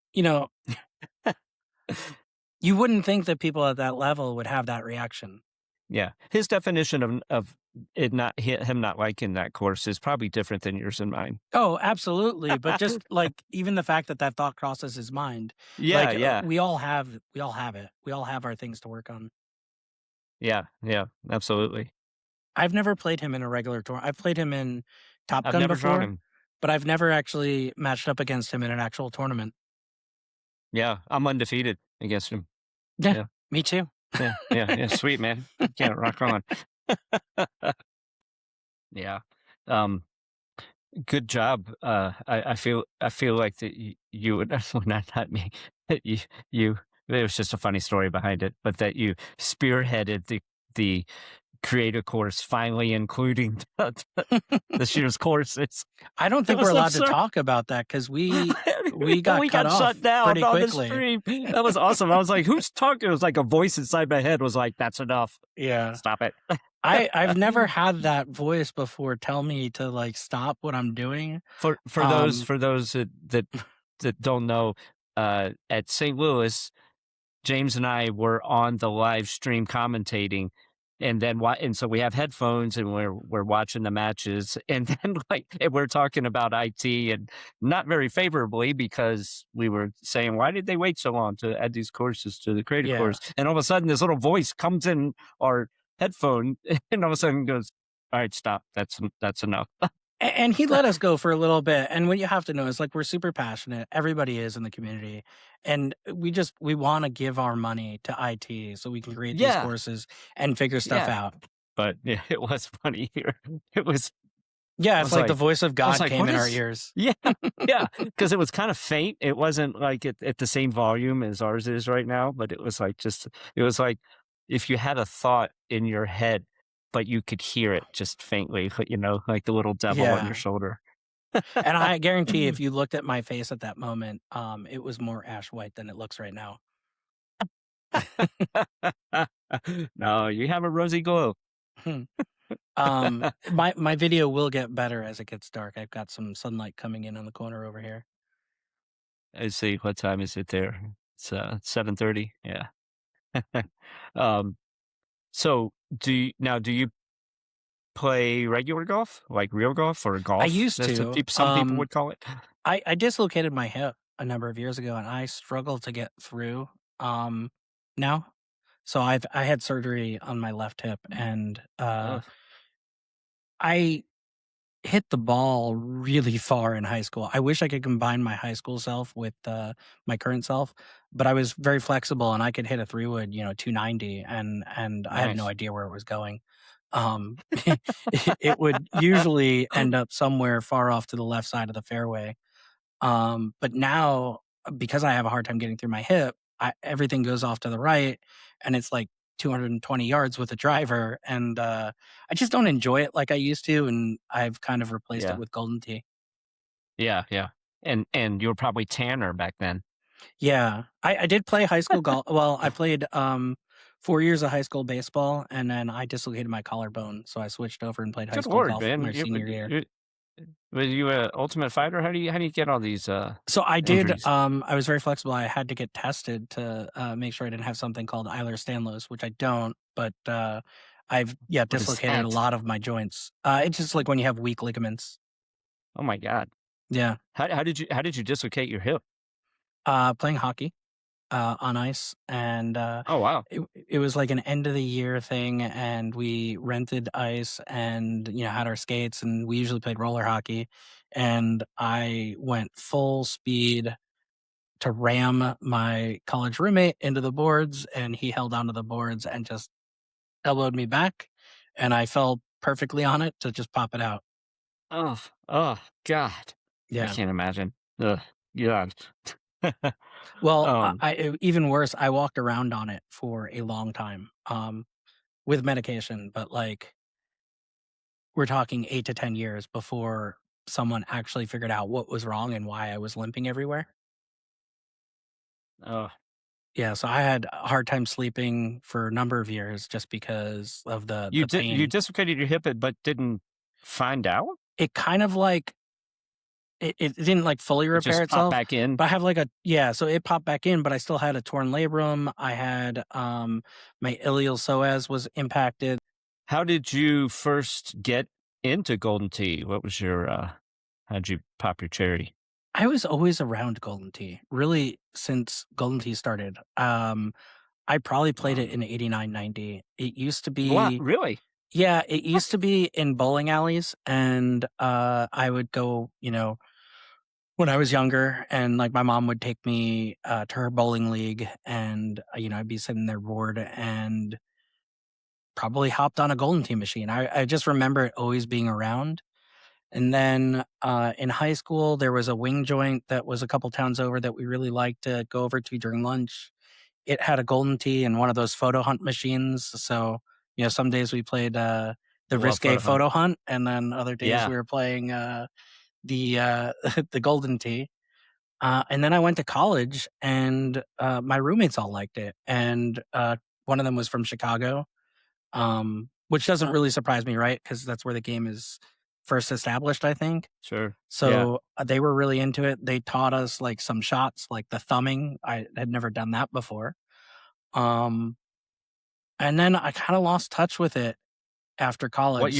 you wouldn't think that people at that level would have that reaction. yeah, his definition of him not liking that course is probably different than yours and mine. Oh, absolutely. But just like even the fact that that thought crosses his mind, Yeah, like yeah, we all have it. We all have our things to work on. yeah, yeah, absolutely. I've never played him in a regular tour. I've played him in Top I've Gun never drawn before, him. but I've never actually matched up against him in an actual tournament. Yeah, I'm undefeated against him. Yeah, Yeah, me too. yeah, sweet, man. Can't rock on. Yeah. Um, good job. I feel like that you would well, not me. That you there was just a funny story behind it, but that you spearheaded the creative course, finally including this year's courses. I don't It think we're was allowed to absurd. talk about that because we We got cut got off shut down pretty on the quickly. stream. That was awesome. I was like, "Who's talking?" It was like a voice inside my head was like, "That's enough. Yeah. Stop it." I've never had that voice before tell me to like stop what I'm doing. For those that don't know, at St. Louis, James and I were on the live stream commentating, and then and so we have headphones and we're watching the matches, and then and we're talking about IT and not very favorably because we were saying, why did they wait so long to add these courses to the creative Yeah. course? And all of a sudden, this little voice comes in our headphone, and all of a sudden goes, "All right, stop. That's enough." And he let us go for a little bit. And what you have to know is like we're super passionate. Everybody is in the community. And we want to give our money to IT so we can create these Yeah. courses and figure stuff Yeah. out. But yeah, it was funny here. It was Yeah, I it's was like the voice of I God was like, came "What in our is—" ears. Yeah, yeah, because it was kind of faint. It wasn't like at the same volume as ours is right now, but it was like it was like if you had a thought in your head, but you could hear it just faintly, like the little devil on Yeah. your shoulder. And I guarantee if you looked at my face at that moment, it was more ash white than it looks right now. No, you have a rosy glow. My video will get better as it gets dark. I've got some sunlight coming in on the corner over here. Let's see, what time is it there? It's 7:30. Yeah. um, so do you play regular golf, like real golf or golf? I used That's what to. some people would call it. I dislocated my hip a number of years ago, and I struggle to get through now. So I had surgery on my left hip, and Ugh. I hit the ball really far in high school. I wish I could combine my high school self with my current self, but I was very flexible, and I could hit a 3-wood, 290, and I had no Nice. idea where it was going. Um, it would usually end up somewhere far off to the left side of the fairway. But now, because I have a hard time getting through my hip, everything goes off to the right, and it's like 220 yards with a driver, and I just don't enjoy it like I used to, and I've kind of replaced it Yeah. with golden tee. Yeah, yeah. And you were probably tanner back then. Yeah, I did play high school golf. Well, I played 4 years of high school baseball, and then I dislocated my collarbone, so I switched over and played high Good school lord, golf man. my senior year. Was you a ultimate fighter? How do you get all these So I did. injuries? I was very flexible. I had to get tested to make sure I didn't have something called Ehlers-Danlos, which I don't. But I've What is dislocated a that? lot of my joints. It's just like when you have weak ligaments. Oh my god. Yeah. How did you dislocate your hip? Playing hockey on ice, and Oh wow. it was like an end of the year thing, and we rented ice and had our skates, and we usually played roller hockey, and I went full speed to ram my college roommate into the boards, and he held onto the boards and just elbowed me back, and I fell perfectly on it to just pop it out. Oh god. I Yeah. can't imagine. Ugh. God. Well, um even worse, I walked around on it for a long time, with medication, but like we're talking 8 to 10 years before someone actually figured out what was wrong and why I was limping everywhere. oh Yeah, so I had a hard time sleeping for a number of years just because of the you pain. dislocated your hip but didn't find out? It kind of like it didn't like fully It repair just popped itself, back in? but I have like so it popped back in, but I still had a torn labrum. I had my ilial psoas was impacted. How did you first get into golden tea? What was your how'd you pop your cherry? I was always around golden tea, really since golden tea started. I probably played it in 89, 90. It used to What? be Really? Yeah, it used to be in bowling alleys, and I would go, when I was younger, and like my mom would take me to her bowling league, and I'd be sitting there bored and probably hopped on a golden tea machine. I just remember it always being around. And then in high school, there was a wing joint that was a couple towns over that we really liked to go over to during lunch. It had a golden tea and one of those photo hunt machines. So, some days we played the Love risque photo hunt. photo hunt, and then other days Yeah. we were playing the the golden tea. And then I went to college, and my roommates all liked it, and one of them was from Chicago, which doesn't really surprise me, right? Because that's where the game is first established, I think. Sure. Yeah. So they were really into it. They taught us like some shots, like the thumbing. I had never done that before. Um, and then I kind of lost touch with it after college. So What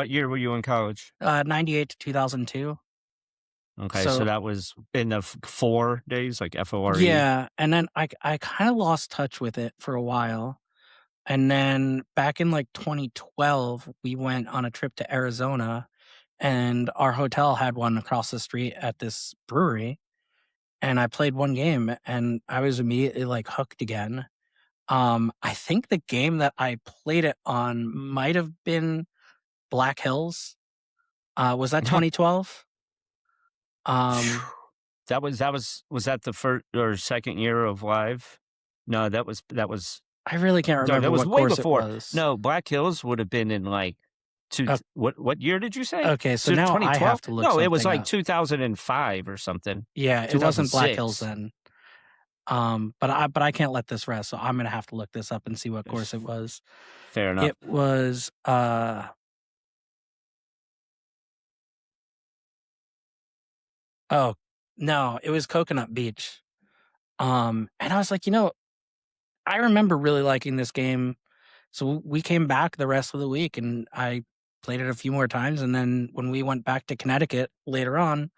year were you in college? 98 to 2002. Okay, so So that was in the 4 days, like FORE? yeah, and then I kind of lost touch with it for a while. And then back in like 2012, we went on a trip to Arizona, and our hotel had one across the street at this brewery. And I played one game, and I was immediately like hooked again. I think the game that I played it on might have been Black Hills. Was that 2012? Phew. Um, Was that the first or second year of live? No, I really can't no, that remember was what way course it before. was. No, Black Hills would have been in like O- what year did you say? Okay, so now I 2012? have to look No, it was something like up. 2005 or something. Yeah, it wasn't Black Hills 2006. then. But I can't let this rest, so I'm gonna have to look this up and see what course it F- was. Fair enough. It was oh no, it was Coconut Beach. And I was like, I remember really liking this game. So we came back the rest of the week, and I played it a few more times. And then when we went back to Connecticut later on,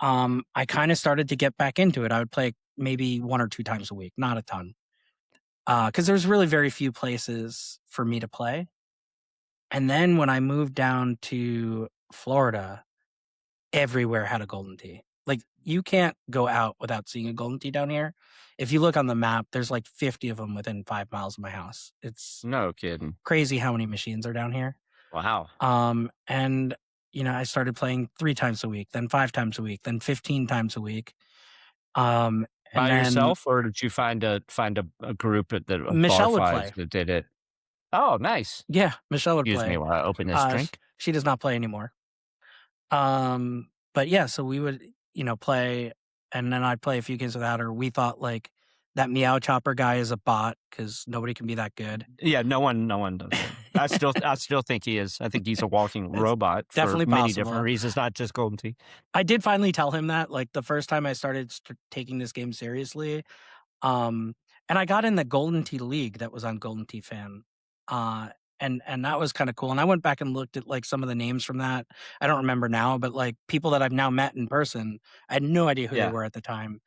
I kind of started to get back into it. I would play maybe 1 or 2 times a week, not a ton, because there's really very few places for me to play. And then when I moved down to Florida, everywhere had a golden tee. Like, you can't go out without seeing a golden tee down here. If you look on the map, there's like 50 of them within 5 miles of my house. It's No kidding. crazy how many machines are down here. Wow. And I started playing 3 times a week, then 5 times a week, then 15 times a week. And By then yourself, or did you find a group at the bar Michelle would fives play. that did it? Oh, nice. Yeah, Michelle would Excuse play. me while I open this drink. She does not play anymore. But yeah, so we would, play, and then I'd play a few games without her. We thought like that Meow Chopper guy is a bot because nobody can be that good. Yeah, no one does that. I still think he is. I think he's a walking It's robot for definitely many possible. different reasons, not just golden tea. I did finally tell him that, like, the first time I started taking this game seriously. And I got in the Golden Tee League that was on Golden Tee Fan. And that was kind of cool. And I went back and looked at like some of the names from that. I don't remember now, but like people that I've now met in person, I had no idea who they Yeah. were at the time.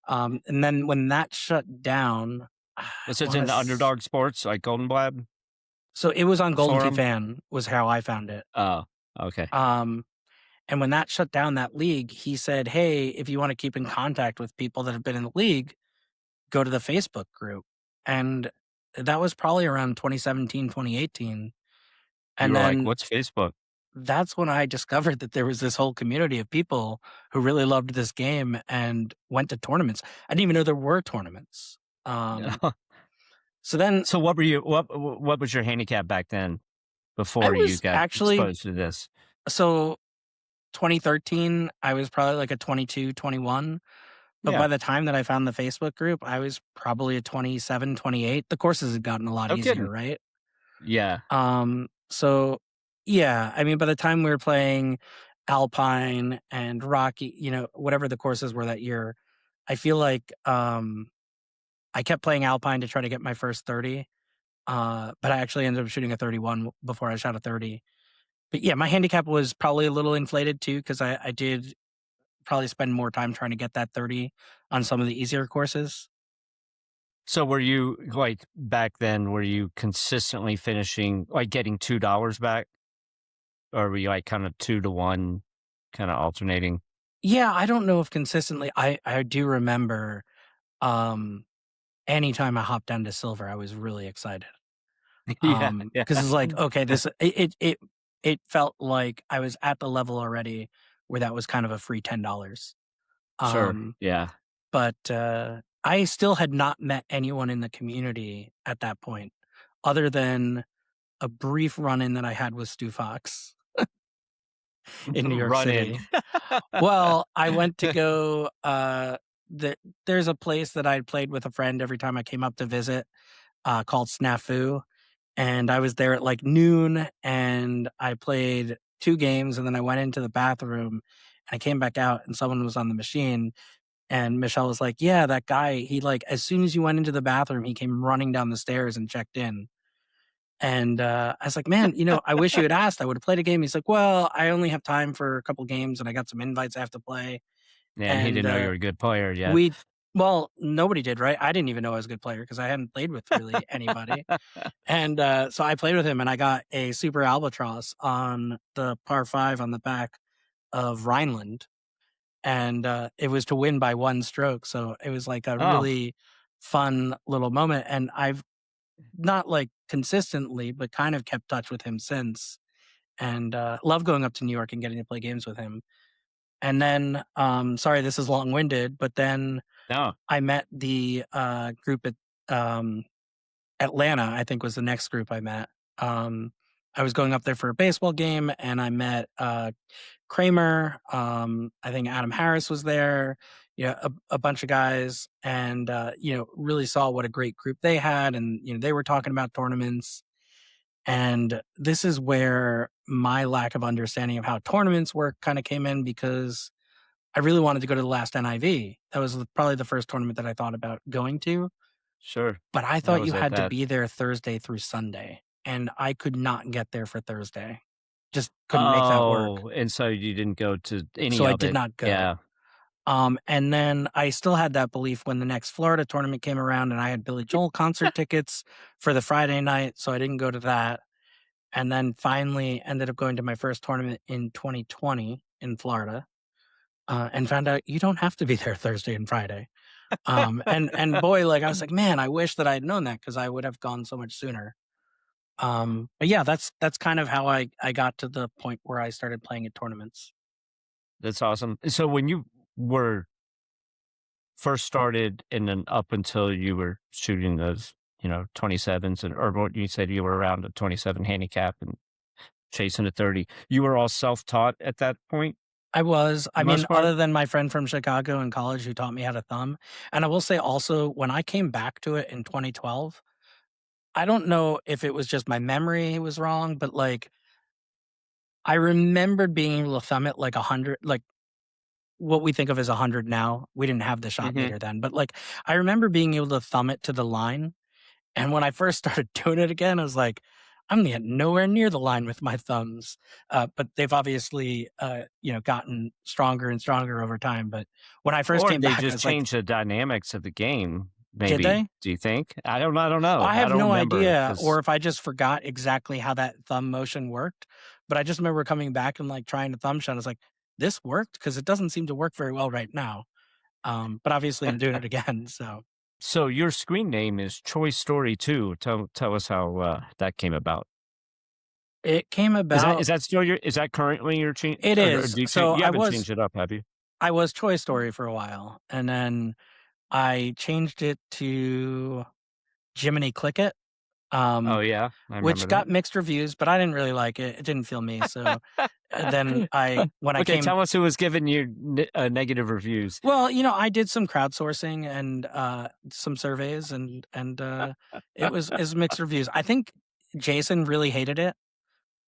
And then when that shut down, Was it in the Underdog Sports, like Golden Blab? So it was on Golden Tee Forum? Fan was how I found it. Oh, okay. And when that shut down that league, he said, "Hey, if you want to keep in contact with people that have been in the league, go to the Facebook group." And that was probably around 2017, 2018. And You were like, then what's Facebook? that's when I discovered that there was this whole community of people who really loved this game and went to tournaments. I didn't even know there were tournaments. So then So what was your handicap back then before you was got actually exposed to this? so 2013, I was probably like a 22, 21. But Yeah. by the time that I found the Facebook group, I was probably a 27, 28. The courses had gotten a lot No easier, kidding. right? Yeah. So Yeah, I mean, by the time we were playing Alpine and Rocky, whatever the courses were that year, I feel like I kept playing Alpine to try to get my first 30, but I actually ended up shooting a 31 before I shot a 30. But yeah, my handicap was probably a little inflated too because I did probably spend more time trying to get that 30 on some of the easier courses. So were you like back then? Were you consistently finishing like getting $2 back, or were you like kind of 2 to 1, kind of alternating? Yeah, I don't know if consistently. I do remember anytime I hopped down to silver, I was really excited. Yeah, yeah, Because it's like, okay, this it felt like I was at the level already where that was kind of a free $10. sure, Um, yeah. but I still had not met anyone in the community at that point, other than a brief run-in that I had with Stu Fox in New York Run in. City. Well, I went to go. There's a place that I'd played with a friend every time I came up to visit, called Snafu, and I was there at like noon, and I played 2 games, and then I went into the bathroom, and I came back out, and someone was on the machine, and Michelle was like, "Yeah, that guy. He like as soon as you went into the bathroom, he came running down the stairs and checked in." And I was like, "Man, I wish you had asked. I would have played a game." He's like, "Well, I only have time for a couple games, and I got some invites I have to play." And he And didn't know you were a good player yet. we, well, nobody did, right? I didn't even know I was a good player because I hadn't played with really anybody. And so I played with him, and I got a super albatross on the par 5 on the back of Rhineland, and it was to win by 1 stroke. So it was like a Oh, really fun little moment. And I've not like consistently, but kind of kept touch with him since, and love going up to New York and getting to play games with him. And then, sorry, this is long winded, but then no. I met the group at um, Atlanta, I think was the next group I met. I was going up there for a baseball game, and I met Kramer. I think Adam Harris was there. A bunch of guys, and really saw what a great group they had, and they were talking about tournaments. And this is where my lack of understanding of how tournaments work kind of came in because I really wanted to go to the last NIV. That was probably the first tournament that I thought about going to. Sure. But I I thought you was at had to that. be there Thursday through Sunday, and I could not get there for Thursday. Just couldn't make that work. Oh, and so you didn't go to any So I of did it. not go. Yeah, And then I still had that belief when the next Florida tournament came around, and I had Billy Joel concert tickets for the Friday night, so I didn't go to that. And then finally ended up going to my first tournament in 2020 in Florida, and found out you don't have to be there Thursday and Friday. And boy, like I was like, man, I wish that I had known that because I would have gone so much sooner. But yeah, that's kind of how I got to the point where I started playing at tournaments. that's awesome. So when you were first started and then up until you were shooting those, 27s, and or what you said you were around a 27 handicap and chasing a 30, you were all self-taught at that point, I was, for I the mean, most part? other than my friend from Chicago in college who taught me how to thumb. And I will say also, when I came back to it in 2012, I don't know if it was just my memory was wrong, but like I remembered being able to thumb it like 100, like what we think of as 100 now. We didn't have the shot Mhm. meter then, but like I remember being able to thumb it to the line. And when I first started doing it again, I was like, I'm getting nowhere near the line with my thumbs. But they've obviously, gotten stronger and stronger over time. But when I first Or came they back, I just was like, changed the dynamics of the game, did maybe. they? Do you think? I don't know. I I have don't no remember idea, or because if I just forgot exactly how that thumb motion worked. But I just remember coming back and like trying to thumb shot. I was like, this worked because it doesn't seem to work very well right now. But obviously, I'm doing it again. So so your screen name is Choi Story 2. Tell us how, that came about. it came Is that about. is that still your is that currently your change, It or is. do you change? So You I haven't was changed it up, have you? I was Choi Story for a while, and then I changed it to Jiminy Click Oh, um, yeah, I which remember that. got mixed reviews, but I didn't really like it. It didn't feel me. So then when I Okay, came, tell us who was giving you negative reviews. well, I did some crowdsourcing and some surveys, and it was mixed reviews. I think Jason really hated it.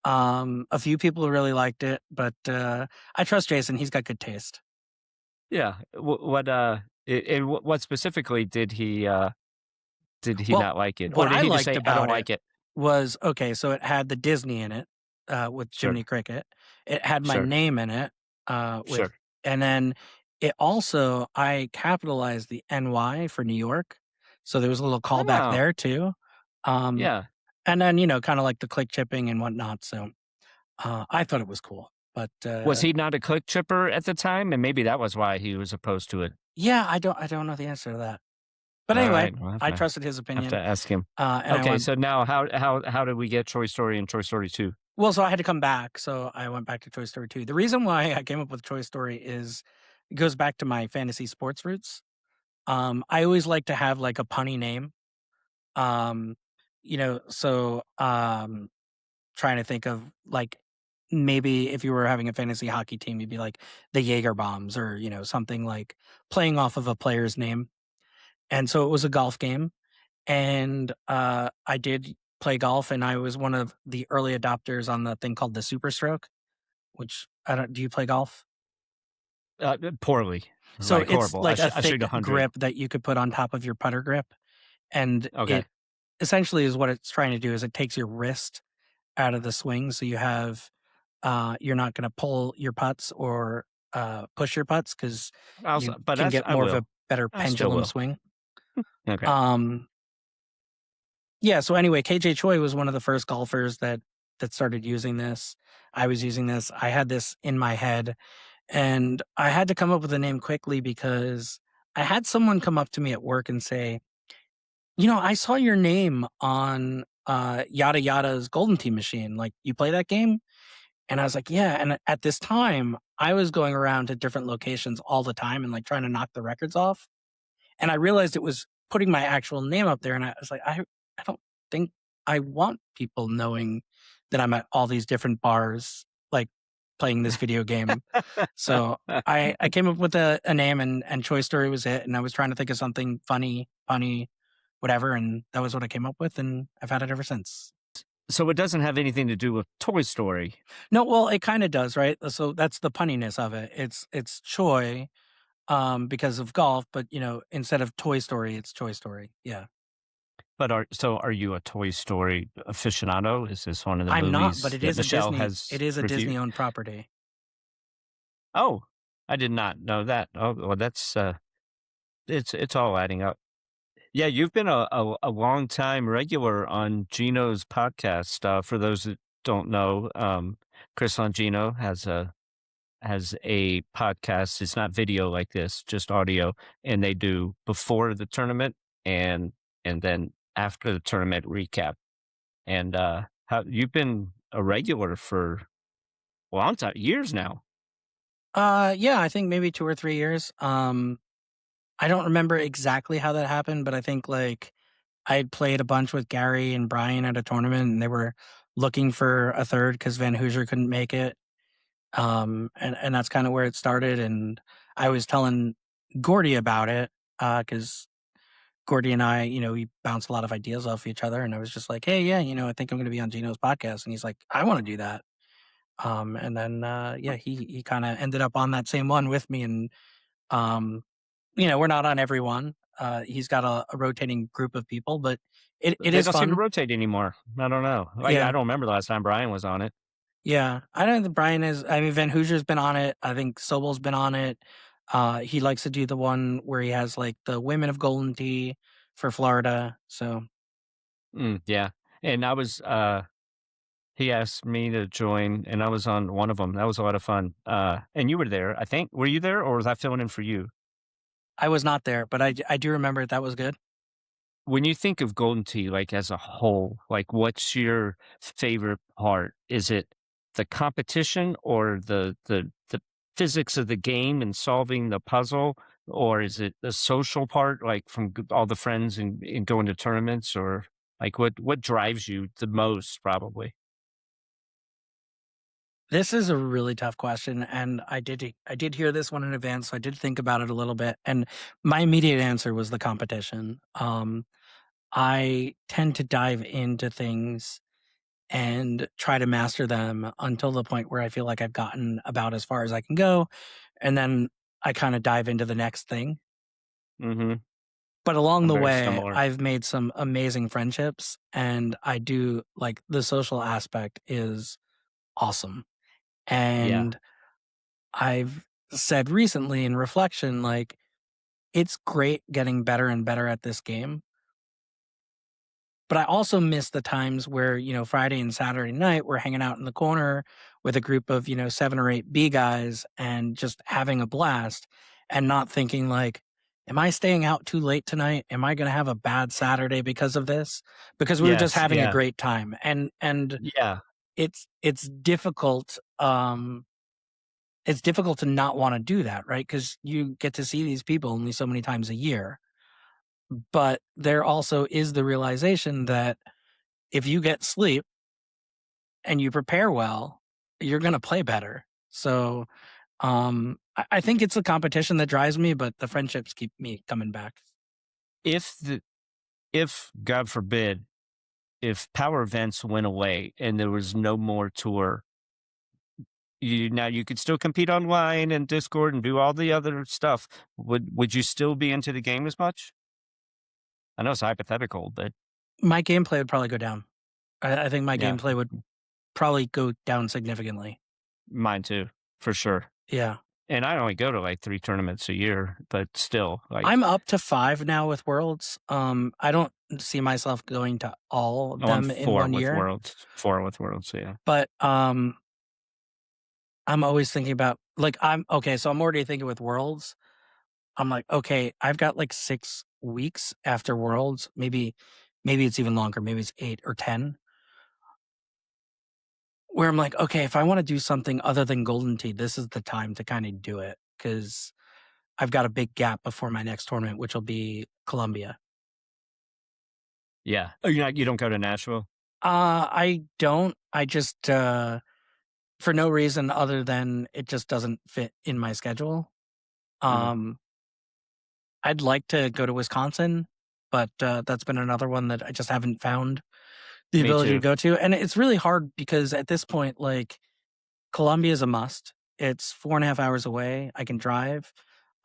A few people really liked it, but I trust Jason. He's got good taste. Yeah. What specifically did he Well, not like it? Or what did I he just liked say, "I don't about it like it"? was okay. So it had the Disney in it with Sure. Jiminy Cricket. It had my Sure. name in it with, Sure. and then it also I capitalized the NY for New York, so there was a little callback Oh, there too. Um, yeah. and then kind of like the click chipping and whatnot. So I thought it was cool, but Was he not a click chipper at the time? And maybe that was why he was opposed to it. yeah, I don't know the answer to that. But anyway, Alright, we'll I trusted his have to opinion, ask him. and I Okay, went. so now how did we get Toy Story and Toy Story 2? Well, so I had to come back, so I went back to Toy Story 2. The reason why I came up with Toy Story is it goes back to my fantasy sports roots. I always like to have like a punny name. Um, trying to think of like maybe if you were having a fantasy hockey team, you'd be like the Jaeger Bombs or something like playing off of a player's name. And so it was a golf game, and I did play golf, and I was one of the early adopters on the thing called the Super Stroke, which I don't. Do you play golf? Poorly, So like it's horrible. like a I shoot thick 100. grip that you could put on top of your putter grip, and Okay. it essentially is what it's trying to do is it takes your wrist out of the swing, so you have you're not going to pull your putts or push your putts because you But can get I more of a will. better I still pendulum will. swing. Okay. Um, Yeah, so anyway, KJ Choi was one of the first golfers that started using this. I was using this. I had this in my head, and I had to come up with a name quickly because I had someone come up to me at work and say, I saw your name on Yada Yada's Golden Tee machine. Like, you play that game?" And I was like, "Yeah." And at this time, I was going around to different locations all the time and like trying to knock the records off. And I realized it was putting my actual name up there, and I was like, I don't think I want people knowing that I'm at all these different bars, like, playing this video game. So, I came up with a name, and Choice Story was it, and I was trying to think of something funny, punny, whatever, and that was what I came up with, and I've had it ever since. So it doesn't have anything to do with Toy Story, No, well, it kinda does, right? So that's the punniness of it. It's Choi, because of golf, but, instead of Toy Story, it's Choi Story. Yeah. but are you a Toy Story aficionado? Is this one of the I'm not, but movies it that is a Michelle Disney has it is a reviewed? Disney-owned property. Oh, I did not know that. Oh, well, it's all adding up. Yeah, you've been a long time regular on Gino's podcast. For those that don't know, Chris Longino has a podcast. It's not video like this, just audio, and they do before the tournament and then after the tournament recap. And how you've been a regular for a long time, years now. Yeah, I think maybe 2 or 3 years. I don't remember exactly how that happened, but I think, like, I had played a bunch with Gary and Brian at a tournament, and they were looking for a third because Van Hoosier couldn't make it. And that's kinda where it started, and I was telling Gordy about it, because Gordy and I, we bounce a lot of ideas off each other, and I was just like, "Hey, yeah, I think I'm gonna be on Gino's podcast," and he's like, "I wanna do that." And then yeah, he kind of ended up on that same one with me, and um, we're not on every one. He's got a rotating group of people, but it They is don't seem to fun. rotate anymore. I don't know. Like I Yeah, don't remember the last time Brian was on it. yeah. I don't think Brian is. I mean, Van Hoosier's been on it. I think Sobel's been on it. He likes to do the one where he has like the women of Golden Tea for Florida. So Yeah, and I was he asked me to join, and I was on one of them. That was a lot of fun. And you were there, I think. Were you there, or was I filling in for you? I was not there, but I do remember that was good. When you think of Golden Tea, like as a whole, like what's your favorite part? Is it the competition or the physics of the game and solving the puzzle, or is it the social part, like from all the friends and going to tournaments, or like what drives you the most, probably? This is a really tough question, and I did hear this one in advance, so I did think about it a little bit, and my immediate answer was the competition. I tend to dive into things and try to master them until the point where I feel like I've gotten about as far as I can go. And then I kind of dive into the next thing. Mm-hmm. But along I'm the very way, similar. I've made some amazing friendships, and I do like the social aspect is awesome. Yeah. And I've said recently in reflection, like, it's great getting better and better at this game. But I also miss the times where, Friday and Saturday night, we're hanging out in the corner with a group of, 7 or 8 B guys and just having a blast and not thinking like, am I staying out too late tonight? Am I going to have a bad Saturday because of this? Because we were just Yes. having a Yeah. great time. And Yeah. it's difficult. It's difficult to not want to do that, right? Because you get to see these people only so many times a year. But there also is the realization that if you get sleep and you prepare well, you're going to play better. So I think it's the competition that drives me, but the friendships keep me coming back. If God forbid, if power events went away and there was no more tour, you could still compete online and Discord and do all the other stuff. Would you still be into the game as much? I know it's hypothetical, but My gameplay would probably go down. I think my yeah, gameplay would probably go down significantly. mine too, for sure. Yeah. And I only go to like 3 tournaments a year, but still, like, I'm up to 5 now with Worlds. I don't see myself going to all of I'm them in 4 one with year, Worlds, 4 with Worlds. Yeah, but I'm always thinking about like I'm okay, so I'm already thinking with Worlds. I'm like, okay, I've got like 6 weeks after Worlds, maybe it's even longer, maybe it's 8 or 10, where I'm like, okay, if I want to do something other than Golden Tee, this is the time to kind of do it because I've got a big gap before my next tournament, which will be Columbia. yeah. Oh, you don't go to Nashville? I don't. I just for no reason other than it just doesn't fit in my schedule. Mhm. Um, I'd like to go to Wisconsin, but that's been another one that I just haven't found the Me ability to too. go to. And it's really hard because at this point, like Columbia is a must. It's 4.5 hours away. I can drive.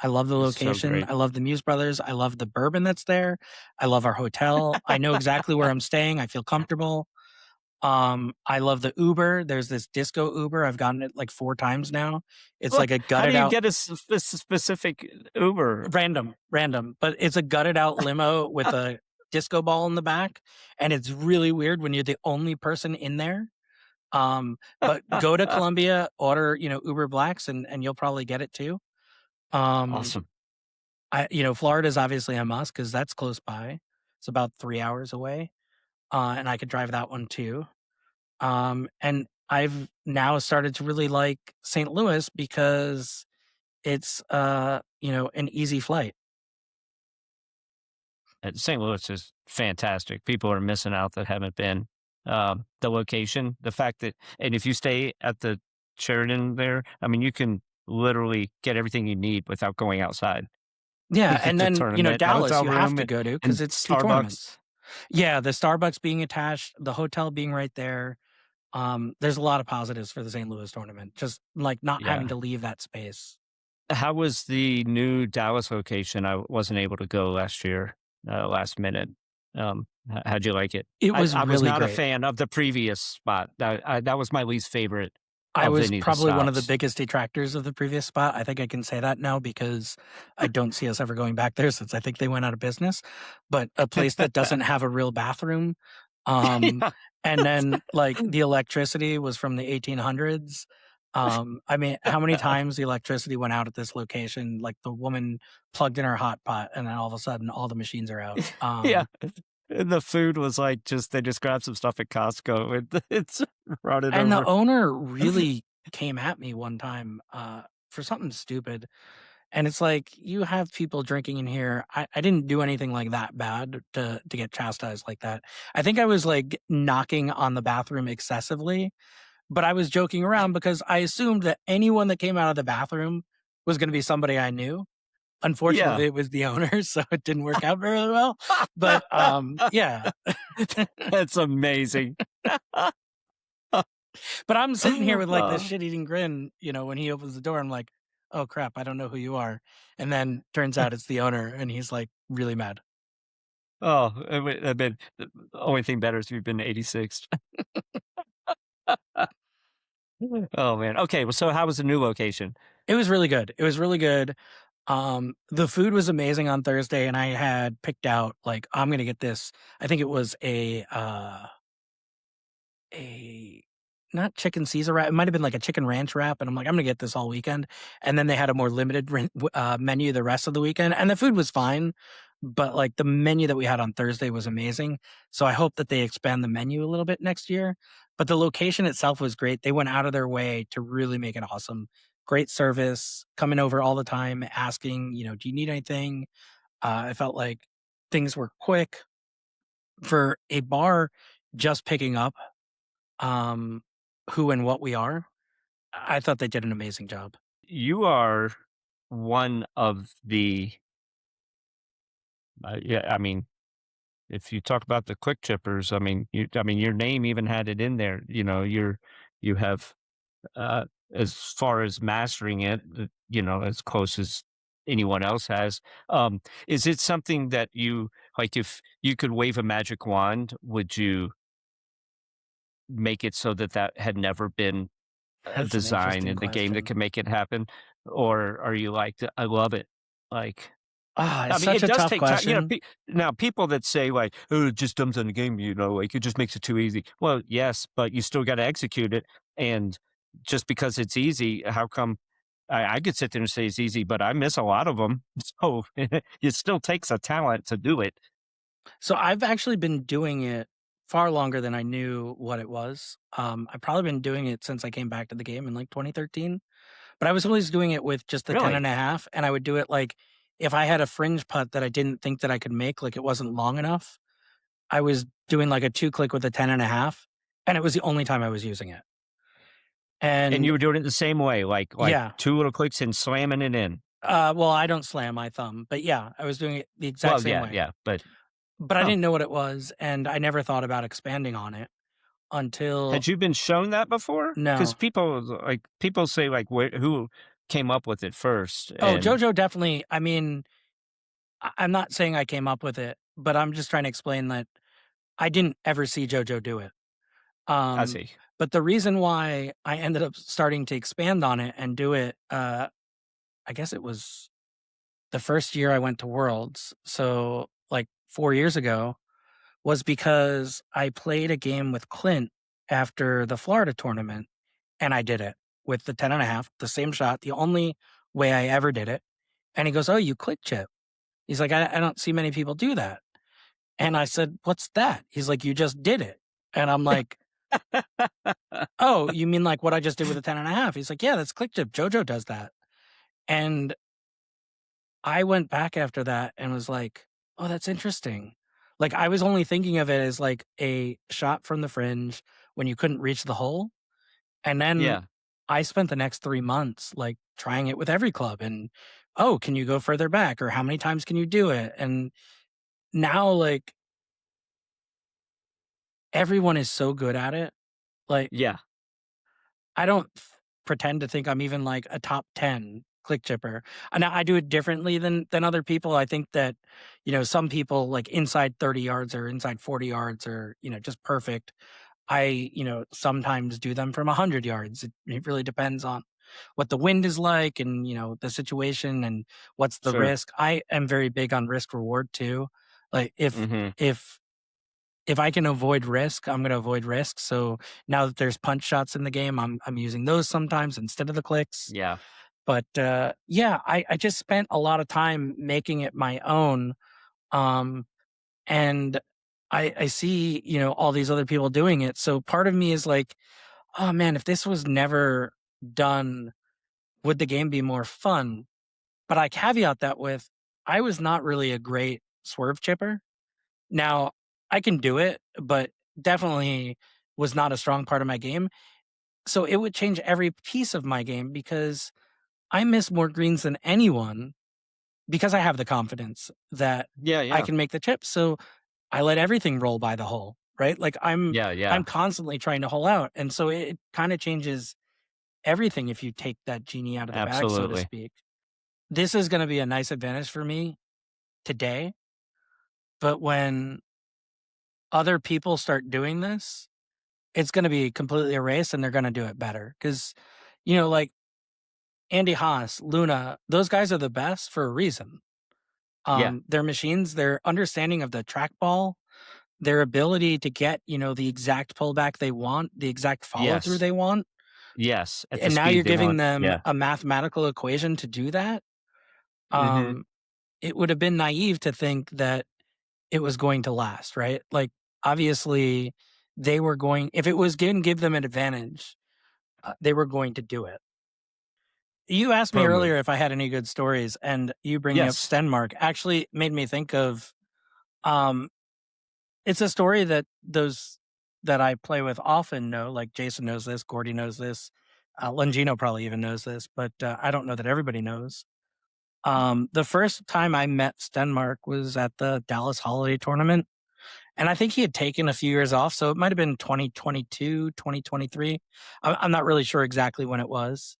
I love the It's so location. great. I love the Muse Brothers. I love the bourbon that's there. I love our hotel. I know exactly where I'm staying. I feel comfortable. I love the Uber. There's this disco Uber. I've gotten it like 4 times now. It's Well, like a how do gutted you out get a specific Uber? random, but it's a gutted out limo with a disco ball in the back. And it's really weird when you're the only person in there. But go to Columbia, order, Uber Blacks and you'll probably get it too. Um, Awesome. Florida is obviously a must because that's close by. It's about 3 hours away. And I could drive that one too. And I've now started to really like St. Louis because it's an easy flight. St. Louis is fantastic. People are missing out that haven't been. The location, the fact that, and if you stay at the Sheridan there, I mean, you can literally get everything you need without going outside. Yeah, You get and the then, tournament, the Dallas hotel you have room, to go to because and it's 2 Starbucks. tournaments. Yeah, the Starbucks being attached, the hotel being right there. There's a lot of positives for the St. Louis tournament, just like not having Yeah. to leave that space. How was the new Dallas location? I wasn't able to go last year, last minute. How'd you like it? It I, was I was really not a great. fan of the previous spot. That was my least favorite I of was any of the probably one of the stops. biggest detractors of the previous spot. I think I can say that now because I don't see us ever going back there since I think they went out of business. But a place that doesn't have a real bathroom, um, Yeah. and then like the electricity was from the 1800s. I mean, how many times the electricity went out at this location? Like the woman plugged in her hot pot, and then all of a sudden, all the machines are out. Yeah. And the food was like they just grabbed some stuff at Costco and it's brought it And the over. owner really came at me one time for something stupid. And it's like, you have people drinking in here. I didn't do anything like that bad to get chastised like that. I think I was like knocking on the bathroom excessively, but I was joking around because I assumed that anyone that came out of the bathroom was going to be somebody I knew. Yeah. Unfortunately, it was the owner, so it didn't work out very well. But yeah. That's amazing. But I'm sitting here with like this Oh, shit-eating grin, when he opens the door. I'm like, "Oh crap, I don't know who you are." And then turns out it's the owner, and he's like really mad. oh, I mean, the only thing better is we've been 86th. Oh, man. Okay, well, so how was the new location? It was really good. It was really good. The food was amazing on Thursday, and I had picked out like I'm gonna get this. I think it was a not chicken Caesar wrap. It might have been like a chicken ranch wrap, and I'm like, I'm gonna get this all weekend. And then they had a more limited menu the rest of the weekend, and the food was fine, but like the menu that we had on Thursday was amazing. So I hope that they expand the menu a little bit next year. But the location itself was great. They went out of their way to really make it awesome. Great service, coming over all the time, asking, do you need anything? I felt like things were quick for a bar just picking up um, who and what we are. I thought they did an amazing job. You are one of the, yeah, I mean, if you talk about the quick chippers, I mean, your name even had it in there. You have, uh, as far as mastering it, as close as anyone else has. Is it something that you like? If you could wave a magic wand, would you make it so that that had never been a That's an design interesting in the game that question. could make it happen, or are you like, I love it, like? I It's mean, such it a does tough take time, question. now people that say like, "Oh, it just dumps on the game," like, "It just makes it too easy." Well, yes, but you still gotta execute it, and just because it's easy, how come I could sit there and say it's easy, but I miss a lot of them. So, it still takes a talent to do it. So I've actually been doing it far longer than I knew what it was. I've probably been doing it since I came back to the game in like 2013, but I was always doing it with just the 10 Really? and a half. And I would do it like if I had a fringe putt that I didn't think that I could make, like it wasn't long enough, I was doing like a 2-click with a 10 and a half, and it was the only time I was using it. And you And were doing it the same way, like yeah, 2 little clicks and slamming it in? well, I don't slam my thumb, but yeah, I was doing it the exact Well, same yeah, way. yeah, but But I huh. didn't know what it was, and I never thought about expanding on it until Had you been shown that before? Because no. people say, like, where who came up with it first, Oh, and JoJo definitely. I mean, I'm not saying I came up with it, but I'm just trying to explain that I didn't ever see JoJo do it. I Um, see. but the reason why I ended up starting to expand on it and do it, I guess it was the first year I went to Worlds, so like 4 years ago, was because I played a game with Clint after the Florida tournament, and I did it with the 10 and a half, the same shot, the only way I ever did it. And he goes, "Oh, you click chip." He's like, I don't see many people do that. And I said, "What's that?" He's like, "You just did it." And I'm like, "Oh, you mean like what I just did with the 10 and a half?" He's like, "Yeah, that's click chip. JoJo does that." And I went back after that and was like, "Oh, that's interesting." Like I was only thinking of it as like a shot from the fringe when you couldn't reach the hole. And then Yeah, I spent the next 3 months like trying it with every club and, "Oh, can you go further back?" Or "How many times can you do it?" And now like everyone is so good at it. Like yeah, I don't pretend to think I'm even like a top 10 click chipper. And I do it differently than other people. I think that, some people like inside 30 yards or inside 40 yards or, just perfect. I, sometimes do them from 100 yards. It really depends on what the wind is like and, the situation and what's the sure. risk. I am very big on risk reward too. Like Mhm. if if I can avoid risk, I'm going to avoid risk. So now that there's punch shots in the game, I'm using those sometimes instead of the clicks. Yeah, But yeah, I just spent a lot of time making it my own. Um, and I see, all these other people doing it. So part of me is like, oh man, if this was never done, would the game be more fun? But I caveat that with I was not really a great swerve chipper. Now, I can do it, but definitely was not a strong part of my game. So it would change every piece of my game because I miss more greens than anyone because I have the confidence that yeah, I yeah. can make the chips. So I let everything roll by the hole. right? Like I'm Yeah. constantly trying to hole out. And so it kind of changes everything if you take that genie out of the bag, so to Absolutely. speak. This is going to be a nice advantage for me today. But when other people start doing this, it's going to be completely erased and they're going to do it better. Because, like Andy Haas, Luna, those guys are the best for a reason. Yeah. Their machines, their understanding of the trackball, their ability to get, the exact pullback they want, the exact follow through Yes. they want. Yes. At the And now you're speed they giving want. them Yeah. a mathematical equation to do that. Mm-hmm. It would have been naive to think that it was going to last, right? Like, obviously, they were going, if it was going to give them an advantage, they were going to do it. You asked me Pro earlier move. if I had any good stories, and you bringing up Yes. Stenmark actually made me think of um, it's a story that those that I play with often know. Like Jason knows this, Gordy knows this, Longino probably even knows this, but I don't know that everybody knows. The first time I met Stenmark was at the Dallas Holiday Tournament. And I think he had taken a few years off. So it might have been 2022, 2023. I'm not really sure exactly when it was.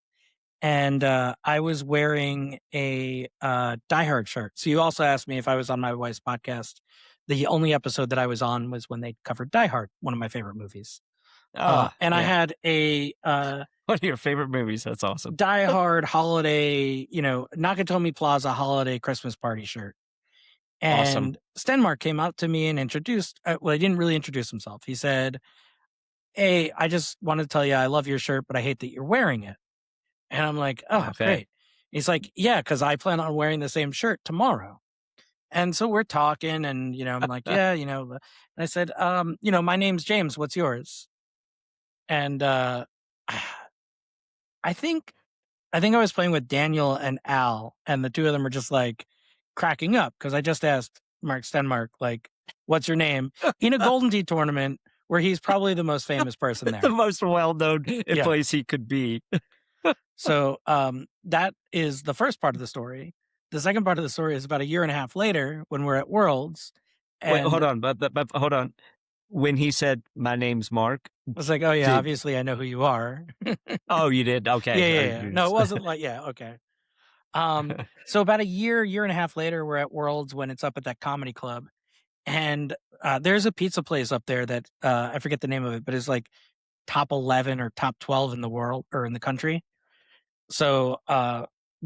And I was wearing a Die Hard shirt. So you also asked me if I was on my wife's podcast. The only episode that I was on was when they covered Die Hard, one of my favorite movies. And I Yeah. had a One of your favorite movies. That's awesome. Die Hard holiday, Nakatomi Plaza holiday Christmas party shirt. Awesome. And Stenmark came out to me and introduced, he didn't really introduce himself. He said, "Hey, I just wanted to tell you I love your shirt, but I hate that you're wearing it." And I'm like, "Oh, Okay. great." He's like, "Yeah, because I plan on wearing the same shirt tomorrow." And so we're talking, and I'm like, "Yeah, And I said, my name's James. What's yours?" And I think I was playing with Daniel and Al, and the two of them were just like cracking up because I just asked Mark Stenmark, like, "What's your name?" in a Golden Tee tournament where he's probably the most famous person The there. most well-known Yeah. place he could be. So that is the first part of the story. The second part of the story is about a year and a half later when we're at Worlds. Wait, hold And on. But hold on. When he said, "My name's Mark," I was like, "Oh, yeah, did obviously I know who you are." oh, you did? Yeah, Okay. yeah, yeah. No, it wasn't like, yeah, okay. So about a year and a half later, we're at Worlds when it's up at that comedy club. And there's a pizza place up there that I forget the name of it, but it's like top 11 or top 12 in the world or in the country. So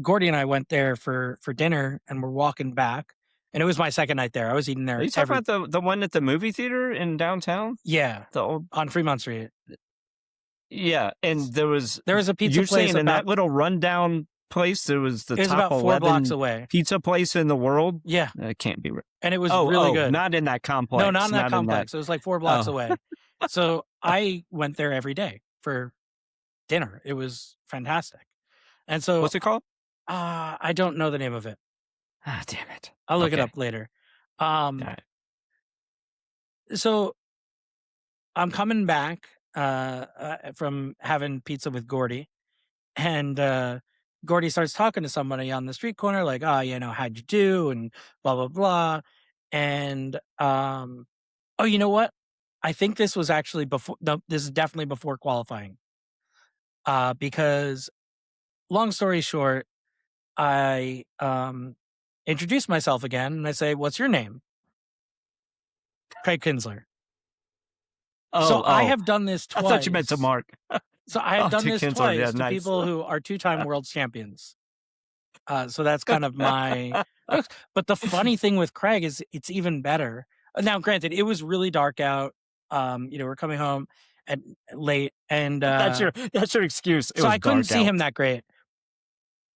Gordy and I went there for dinner, and we're walking back. And it was my second night there. I was eating Are there you talking about the one at the movie theater in downtown? yeah, The old on Fremont Street. Yeah, and there was A pizza you're place saying in about that little rundown place, there was the it was top about 4 blocks 11 away. pizza place in the world? Yeah, That can't be right. and it was really good. Not in that complex. No, not in that Not in that. complex. It was like 4 blocks Oh, away. So I went there every day for dinner. It was fantastic. And so what's it called? I don't know the name of it. Ah, damn it. I'll look it Okay. up later. All right. So I'm coming back from having pizza with Gordy, and Gordy starts talking to somebody on the street corner, like, "Oh, how'd you do?" and blah blah blah. And oh, you know what? I think this was actually before. No, this is definitely before qualifying. Because long story short, I introduce myself again, and I say, "What's your name?" Craig Kinsler. So I have done this I twice. thought you meant to Mark. So I have done to this Kinsler, twice yeah, to nice. people who are 2-time world champions. So that's kind of my. But the funny thing with Craig is it's even better. Now, granted, it was really dark out. We're coming home at late, and That's your excuse. It so was I couldn't dark see out. him that great.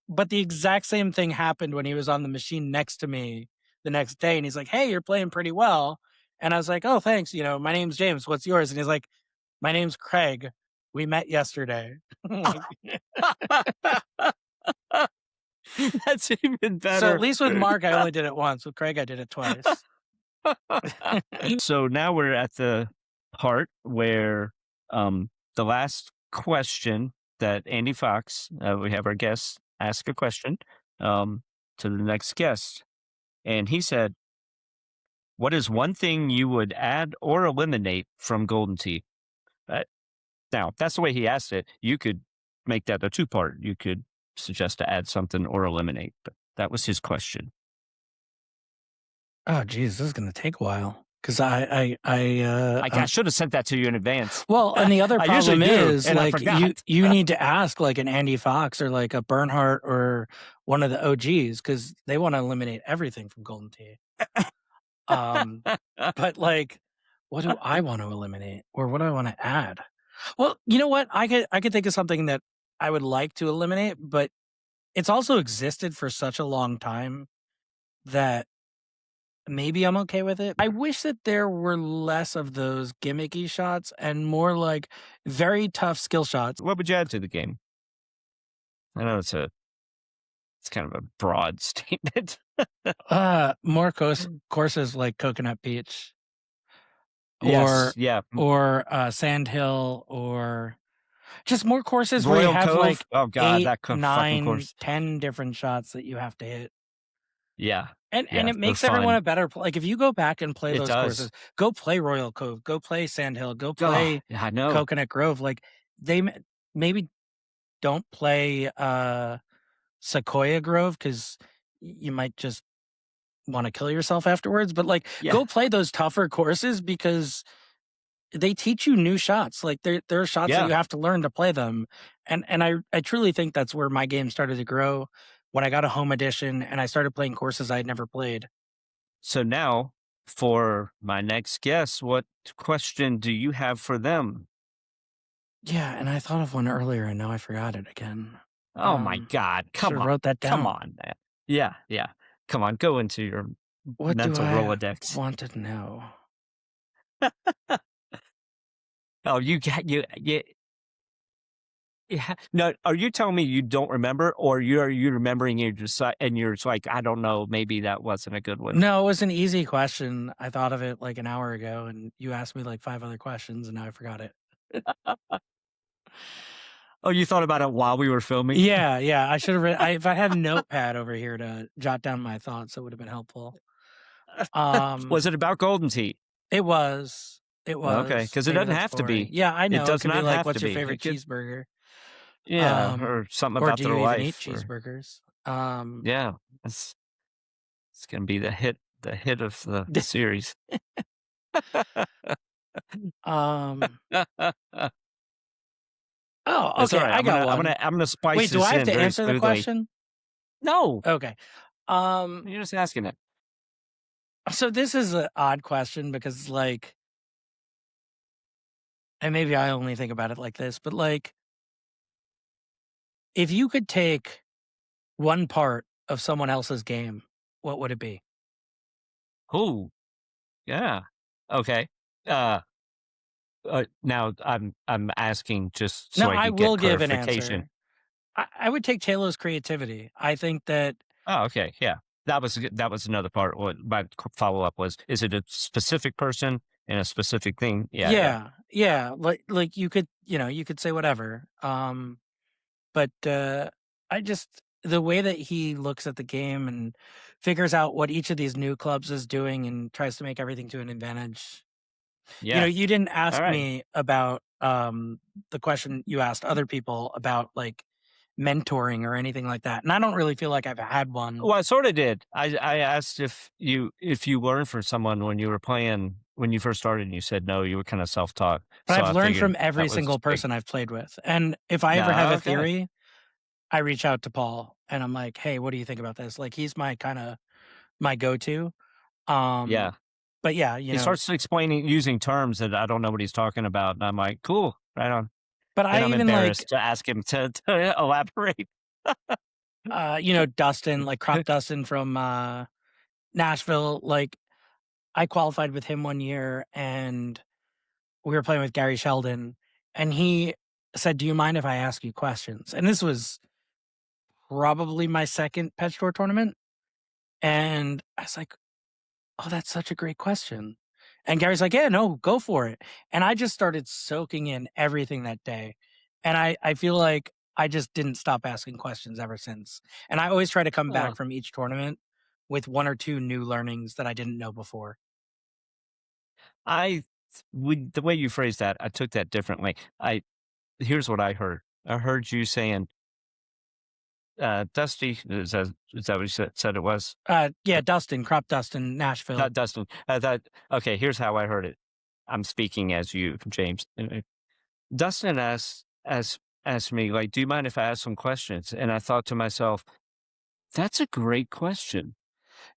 But the exact same thing happened when he was on the machine next to me the next day, and he's like, "Hey, you're playing pretty well." And I was like, "Oh, thanks. My name's James. What's yours?" And he's like, "My name's Craig. We met yesterday." That's even better. So at least with Mark, I only did it once. With Craig, I did it twice. So now we're at the part where the last question that Andy Fox, we have our guest ask a question to the next guest. And he said, What is one thing you would add or eliminate from Golden Tee? Now, that's the way he asked it. You could make that a two-part. You could suggest to add something or eliminate, but that was his question. Oh, geez, this is going to take a while because I should have sent that to you in advance. well, and the other I usually problem do, is and I like forgot. you need to ask like an Andy Fox or like a Bernhardt or one of the OGs because they want to eliminate everything from Golden Tee. But like, what do I want to eliminate or what do I want to add? Well, you know what? I could think of something that I would like to eliminate, but it's also existed for such a long time that maybe I'm okay with it. I wish that there were less of those gimmicky shots and more like very tough skill shots. What would you add to the game? I know it's kind of a broad statement. More courses like Coconut Beach Yes, yeah. or Sand Hill or just more courses where Royal you have Cove? like Oh God, 8, that fucking 9, course. 10 different shots that you have to hit. Yeah. And Yeah, it makes they're everyone fun. a better like if you go back and play It those does. courses, go play Royal Cove, go play Sand Hill, go Oh, play I know. Coconut Grove. Like they maybe don't play Sequoia Grove because you might just want to kill yourself afterwards. But like Yeah. go play those tougher courses because they teach you new shots. Like there are shots that Yeah. you have to learn to play them. And I truly think that's where my game started to grow when I got a home edition and I started playing courses I had never played. So now, for my next guest, what question do you have for them? Yeah, and I thought of one earlier and now I forgot it again. Oh my God! Come Should've on, wrote that come down. on, man. Yeah, yeah. Come on, go into your What do mental I Rolodex. want to know? Oh, you got you. Yeah. No, are you telling me you don't remember, or you remembering you're just and you're just like, I don't know, maybe that wasn't a good one. No, it was an easy question. I thought of it like an hour ago, and you asked me like 5 other questions, and now I forgot it. Oh, you thought about it while we were filming? Yeah, I should have. If I had a notepad over here to jot down my thoughts, it would have been helpful. Was it about Golden Tee? It was. It was. Okay, because it Maybe doesn't that's have to boring. be. Yeah, I know. It does could be not like, have what's to your be. favorite It could, cheeseburger? yeah, or something Or about do their you even eat life. cheeseburgers? Yeah, it's gonna be the hit of the series. Oh, It's okay. all right. I got one. I'm gonna spice Wait, do this I have in to very answer the smoothly. question? No, Okay. you're just asking it. So this is an odd question because like, and maybe I only think about it like this, but like, if you could take one part of someone else's game, what would it be? Oh, yeah. Okay. Now I'm asking just so No, I I could get will give an clarification. answer. I would take Taylor's creativity. I think that Oh, okay. Yeah. That was another part. What my follow up was, is it a specific person and a specific thing? Yeah. yeah, like you could, you could say whatever. But I just the way that he looks at the game and figures out what each of these new clubs is doing and tries to make everything to an advantage. Yeah. You didn't All ask right. me about the question you asked other people about like mentoring or anything like that. And I don't really feel like I've had one. Well, I sort of did. I asked if you learned from someone when you were playing when you first started, and you said no. You were kind of self taught. But So I've I learned figured from every that was single big. person I've played with. And if I ever No, have a okay. theory, I reach out to Paul and I'm like, "Hey, what do you think about this?" Like he's my kind of my go-to. Yeah. But yeah, He starts explaining using terms that I don't know what he's talking about, and I'm like, cool, right on. but Then I I'm even embarrassed to ask him to elaborate. Dustin, like Crop Dustin from Nashville, like I qualified with him one year and we were playing with Gary Sheldon and he said, "Do you mind if I ask you questions?" And this was probably my second Pet Tour tournament. And I was like, "Oh, that's such a great question." And Gary's like, "Yeah, no, go for it." And I just started soaking in everything that day. And I feel like I just didn't stop asking questions ever since. And I always try to come back Oh, from each tournament with 1 or 2 new learnings that I didn't know before. the way you phrased that, I took that differently. Here's what I heard. I heard you saying, Dusty, is that what you said it was? Yeah, Dustin, Crop Dustin, Nashville. Dustin. I thought, okay, here's how I heard it. I'm speaking as you, James. Dustin asked me, like, do you mind if I ask some questions? And I thought to myself, that's a great question.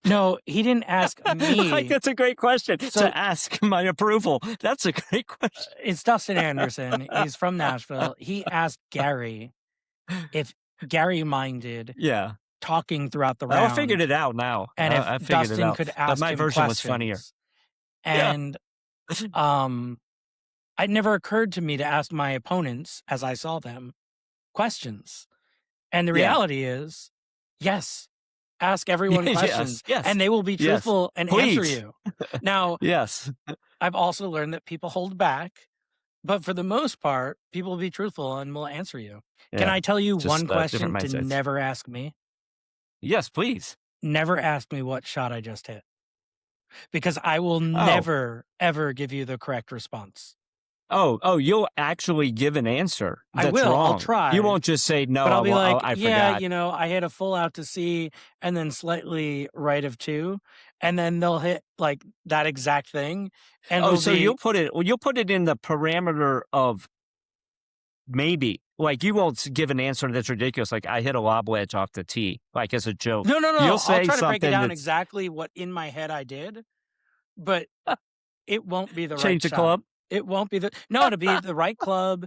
No, he didn't ask Like, me. that's a great question So- to ask my approval. That's a great question. It's Dustin Anderson. He's from Nashville. He asked Gary if Gary minded Yeah. talking throughout the I round. figured it out now. And I if figured it Dustin out. could But ask my him version was questions. funnier. And it never occurred to me to ask my opponents, as I saw them, questions. And the reality is, yes, ask everyone questions. Yes. And they will be truthful and Please. answer you. Now, Yes. I've also learned that people hold back, but for the most part, people will be truthful and will answer you. Can I tell you Just, one different question to mindsets. never ask me? Yes, please. Never ask me what shot I just hit. Because I will never, ever give you the correct response. Oh, you'll actually give an answer. I That's will. wrong. I'll try. You won't just say, no, But I'll be like, I yeah, forgot. I hit a full out to sea and then slightly right of 2. And then they'll hit like that exact thing. And So you'll put it in the parameter of maybe. Like, you won't give an answer that's ridiculous. Like, I hit a lob wedge off the tee, like as a joke. No. You'll say I'll try to break it something down that's- exactly what in my head I did, but it won't be the right Change the shot. club. It won't be it'll be the right club.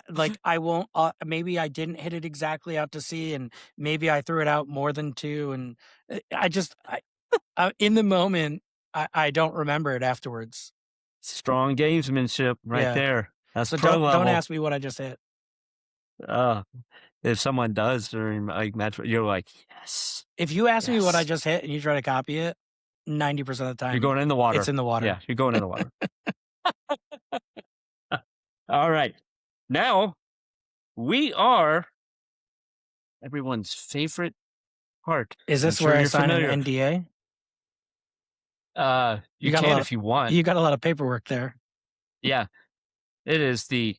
Like, I won't, maybe I didn't hit it exactly out to sea, and maybe I threw it out more than 2. And in the moment, I don't remember it afterwards. Strong gamesmanship right there. That's So pro don't level. ask me what I just hit. If someone does during like match, you're like, yes. If you ask me what I Yes. just hit and you try to copy it, 90% of the time, You're going in the water. it's in the water. Yeah, you're going in the water. All right. Now, we are everyone's favorite part. Is this I'm where sure I you're sign familiar. an NDA? You got a can lot if you want. You got a lot of paperwork there. Yeah. It is the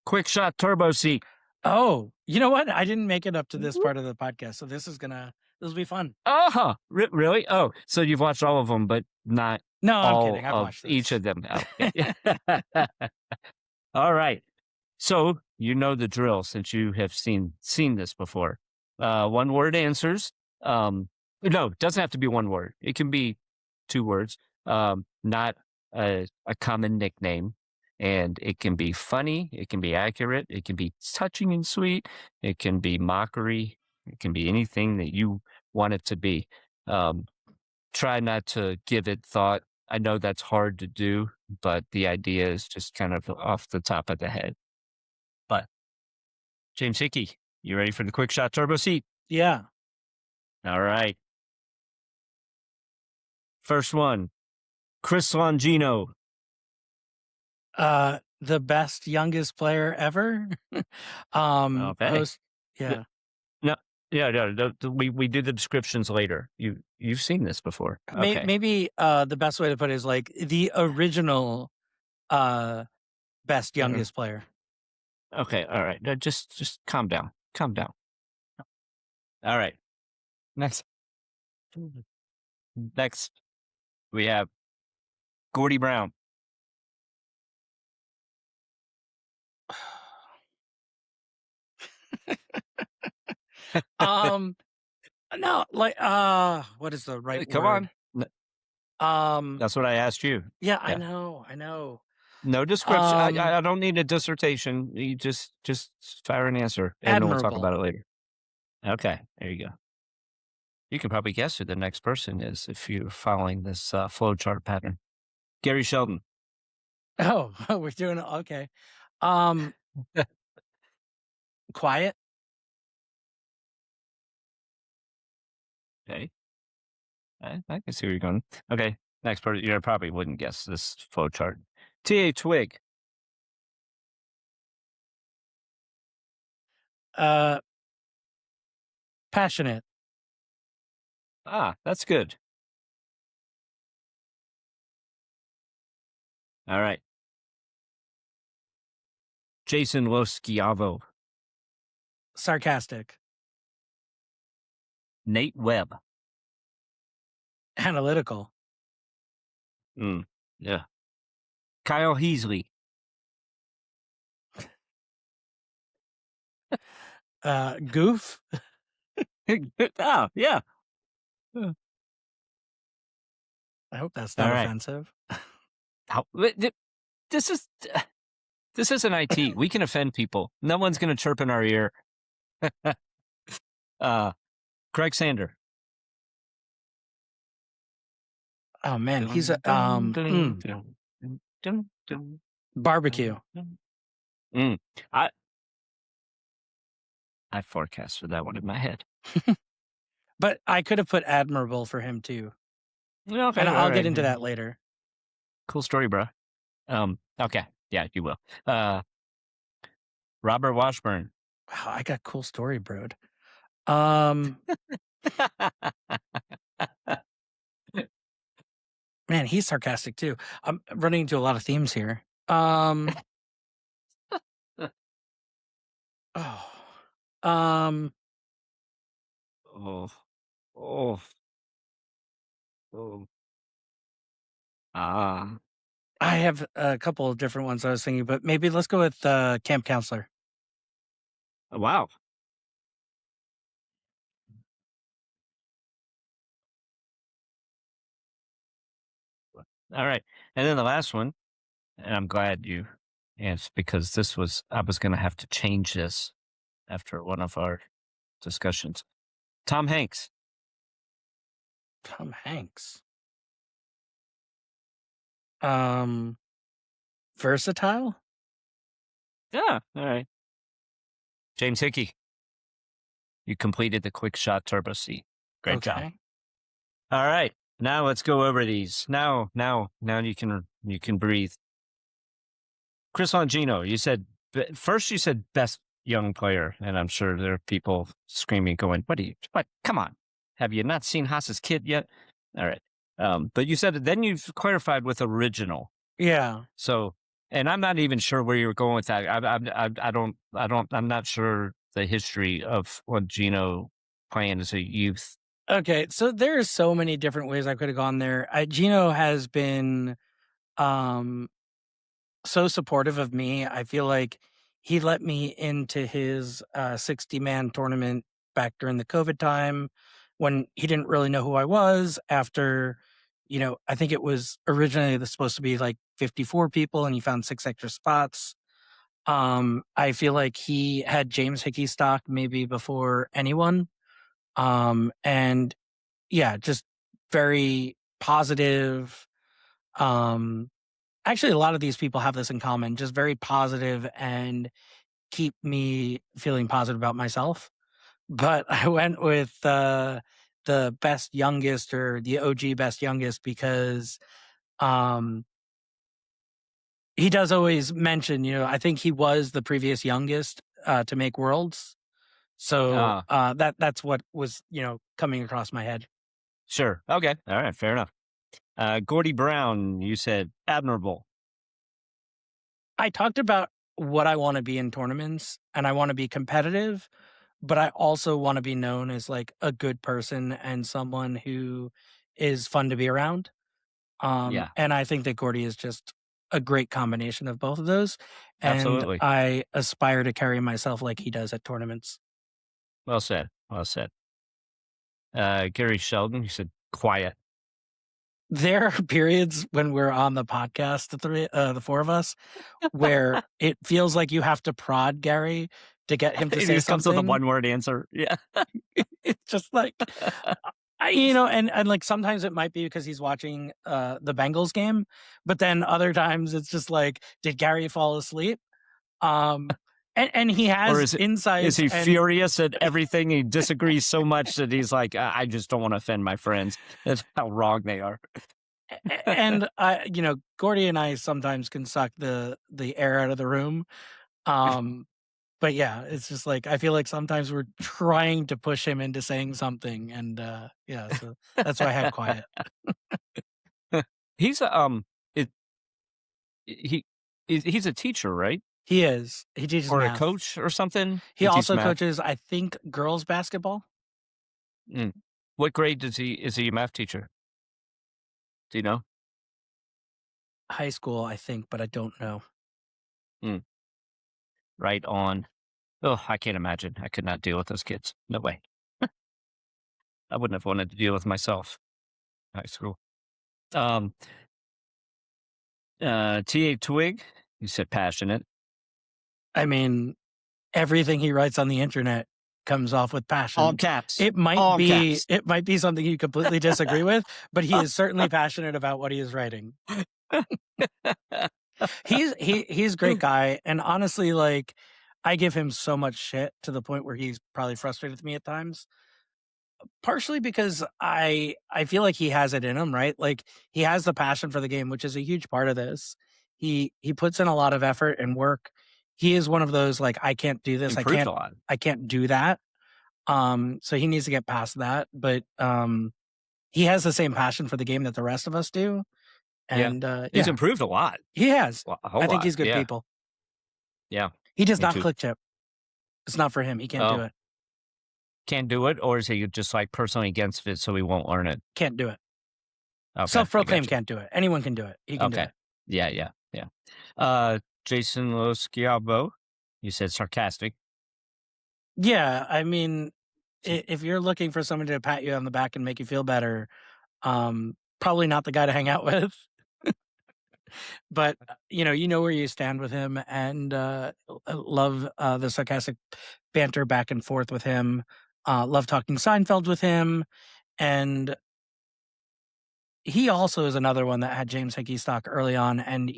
Quick Shot Turbo Seat. Oh, you know what? I didn't make it up to this part of the podcast, so this will be fun. Uh-huh. Really? Oh, so you've watched all of them, but not No, all I'm kidding. I've of watched this. each of them. Okay. All right. So you know the drill since you have seen this before. 1 word answers. No, it doesn't have to be 1 word. It can be 2 words. Not a common nickname. And it can be funny. It can be accurate. It can be touching and sweet. It can be mockery. It can be anything that you want it to be. Try not to give it thought. I know that's hard to do, but the idea is just kind of off the top of the head. But James Hickey, you ready for the Quick Shot Turbo Seat? Yeah. All right. First one, Chris Longino. The best youngest player ever. Okay. Host, yeah. We do the descriptions later. You've seen this before. Okay. Maybe the best way to put it is like the original best youngest player. Okay. All right. Now just calm down. Calm down. All right. Next, we have Gordy Brown. No, like what is the right Come word? on. That's what I asked you. Yeah, I know. No description. I don't need a dissertation. You just fire an answer, and then we'll talk about it later. Okay, there you go. You can probably guess who the next person is if you're following this flow chart pattern. Gary Sheldon. Oh, we're doing it. Okay. Quiet. Okay. I can see where you're going. Okay, next person. You probably wouldn't guess this flow chart. T-Wig. Passionate. That's good. All right. Jason Los Giavo. Sarcastic. Nate Webb. Analytical. Yeah. Kyle Heasley. Goof. Oh, yeah. I hope that's All not right. offensive. This isn't IT. We can offend people. No one's going to chirp in our ear. Craig Sander. Oh man, he's a barbecue. I forecasted that one in my head. But I could have put Admirable for him too. Okay, And I'll get into that later. Cool story, bro. Okay. Yeah, you will. Robert Washburn. Wow, I got cool story, broed. Man, he's sarcastic too. I'm running into a lot of themes here. Oh. I have a couple of different ones I was thinking, but maybe let's go with camp counselor. Wow. All right. And then the last one, and I'm glad you asked because I was going to have to change this after one of our discussions. Tom Hanks. Tom Hanks. Versatile? Yeah. All right. James Hickey. You completed the quick shot turbo seat. Great job. All right. Now let's go over these. Now you can breathe. Chris Longino, you said best young player, and I'm sure there are people screaming, going, "What? Come on, have you not seen Haas's kid yet?" All right, but you said then you've clarified with original. Yeah. So, and I'm not even sure where you were going with that. I'm not sure the history of what Gino playing as a youth. Okay, so there are so many different ways I could have gone there. Gino has been so supportive of me. I feel like he let me into his 60-man tournament back during the COVID time when he didn't really know who I was. After, I think it was originally supposed to be like 54 people and he found 6 extra spots. I feel like he had James Hickey stock maybe before anyone. And yeah, just very positive. Actually, a lot of these people have this in common, just very positive and keep me feeling positive about myself. But I went with the best youngest or the OG best youngest because he does always mention, I think he was the previous youngest to make worlds. So that's what was, coming across my head. Sure. Okay. All right. Fair enough. Gordy Brown, you said admirable. I talked about what I want to be in tournaments and I want to be competitive, but I also want to be known as like a good person and someone who is fun to be around. And I think that Gordy is just a great combination of both of those. And absolutely. I aspire to carry myself like he does at tournaments. Well said. Well said. Gary Sheldon, you said quiet. There are periods when we're on the podcast, the 4 of us, where it feels like you have to prod Gary to get him to say he comes something. with a one-word answer. Yeah. It's just like, and like sometimes it might be because he's watching the Bengals game, but then other times it's just like, did Gary fall asleep? And he has insights. Is he furious at everything? He disagrees so much that he's like, I just don't want to offend my friends. That's how wrong they are. And Gordy and I sometimes can suck the air out of the room. But yeah, it's just like I feel like sometimes we're trying to push him into saying something, and so that's why I had quiet. He's he's a teacher, right? He is. He teaches Or a math. coach or something? He teaches also math? coaches, I think, girls basketball. Mm. What grade is he a math teacher? Do you know? High school, I think, but I don't know. Mm. Right on. Oh, I can't imagine. I could not deal with those kids. No way. I wouldn't have wanted to deal with myself in high school. Um, T-Wig, you said passionate. I mean, everything he writes on the internet comes off with All passion. caps. It might All be caps. it might be something you completely disagree with, but he is certainly passionate about what he is writing. He's a great guy, and honestly, like, I give him so much shit to the point where he's probably frustrated with me at times. Partially because I feel like he has it in him, right? Like, he has the passion for the game, which is a huge part of this. He puts in a lot of effort and work. He is one of those, like, I can't do this. Improved a lot. I can't do that. So he needs to get past that. But he has the same passion for the game that the rest of us do. Yeah. And He's yeah, improved a lot. he has. A whole I think lot. he's good Yeah. people. Yeah. He does Me not too. click chip. It's not for him. He can't do Oh, it. can't do it? Or is he just like personally against it so he won't learn it? Can't do it. Okay. I Self-proclaimed got you. can't do it. Anyone can do it. He can do Okay. it. Yeah. Jason Giavo, you said sarcastic. Yeah, I mean, if you're looking for somebody to pat you on the back and make you feel better, probably not the guy to hang out with. But you know where you stand with him, and love the sarcastic banter back and forth with him. Love talking Seinfeld with him, and he also is another one that had James Hickey stock early on, and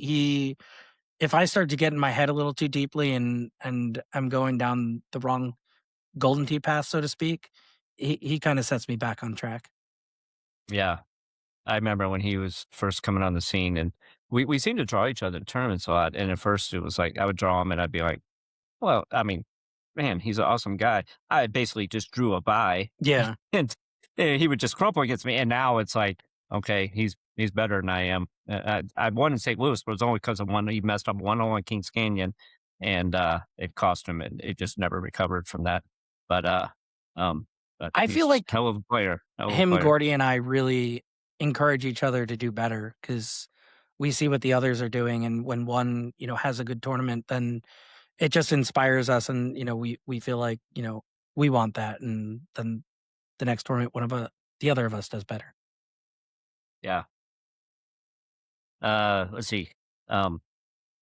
if I start to get in my head a little too deeply and I'm going down the wrong golden tee path, so to speak, he kind of sets me back on track. Yeah. I remember when he was first coming on the scene, and we seemed to draw each other in tournaments a lot. And at first, it was like I would draw him, and I'd be like, "Well, I mean, man, he's an awesome guy." I basically just drew a bye, Yeah. and he would just crumple against me. And now it's like, okay, he's better than I am. I won in St. Louis, but it was only because of one. He messed up one hole in Kings Canyon, and it cost him, and it just never recovered from that. But um, but I feel he's like hell of a player. Hell of a him, player. Gordy, and I really encourage each other to do better because we see what the others are doing, and when one has a good tournament, then it just inspires us, and we feel like we want that, and then the next tournament, the other of us does better. Yeah. Let's see.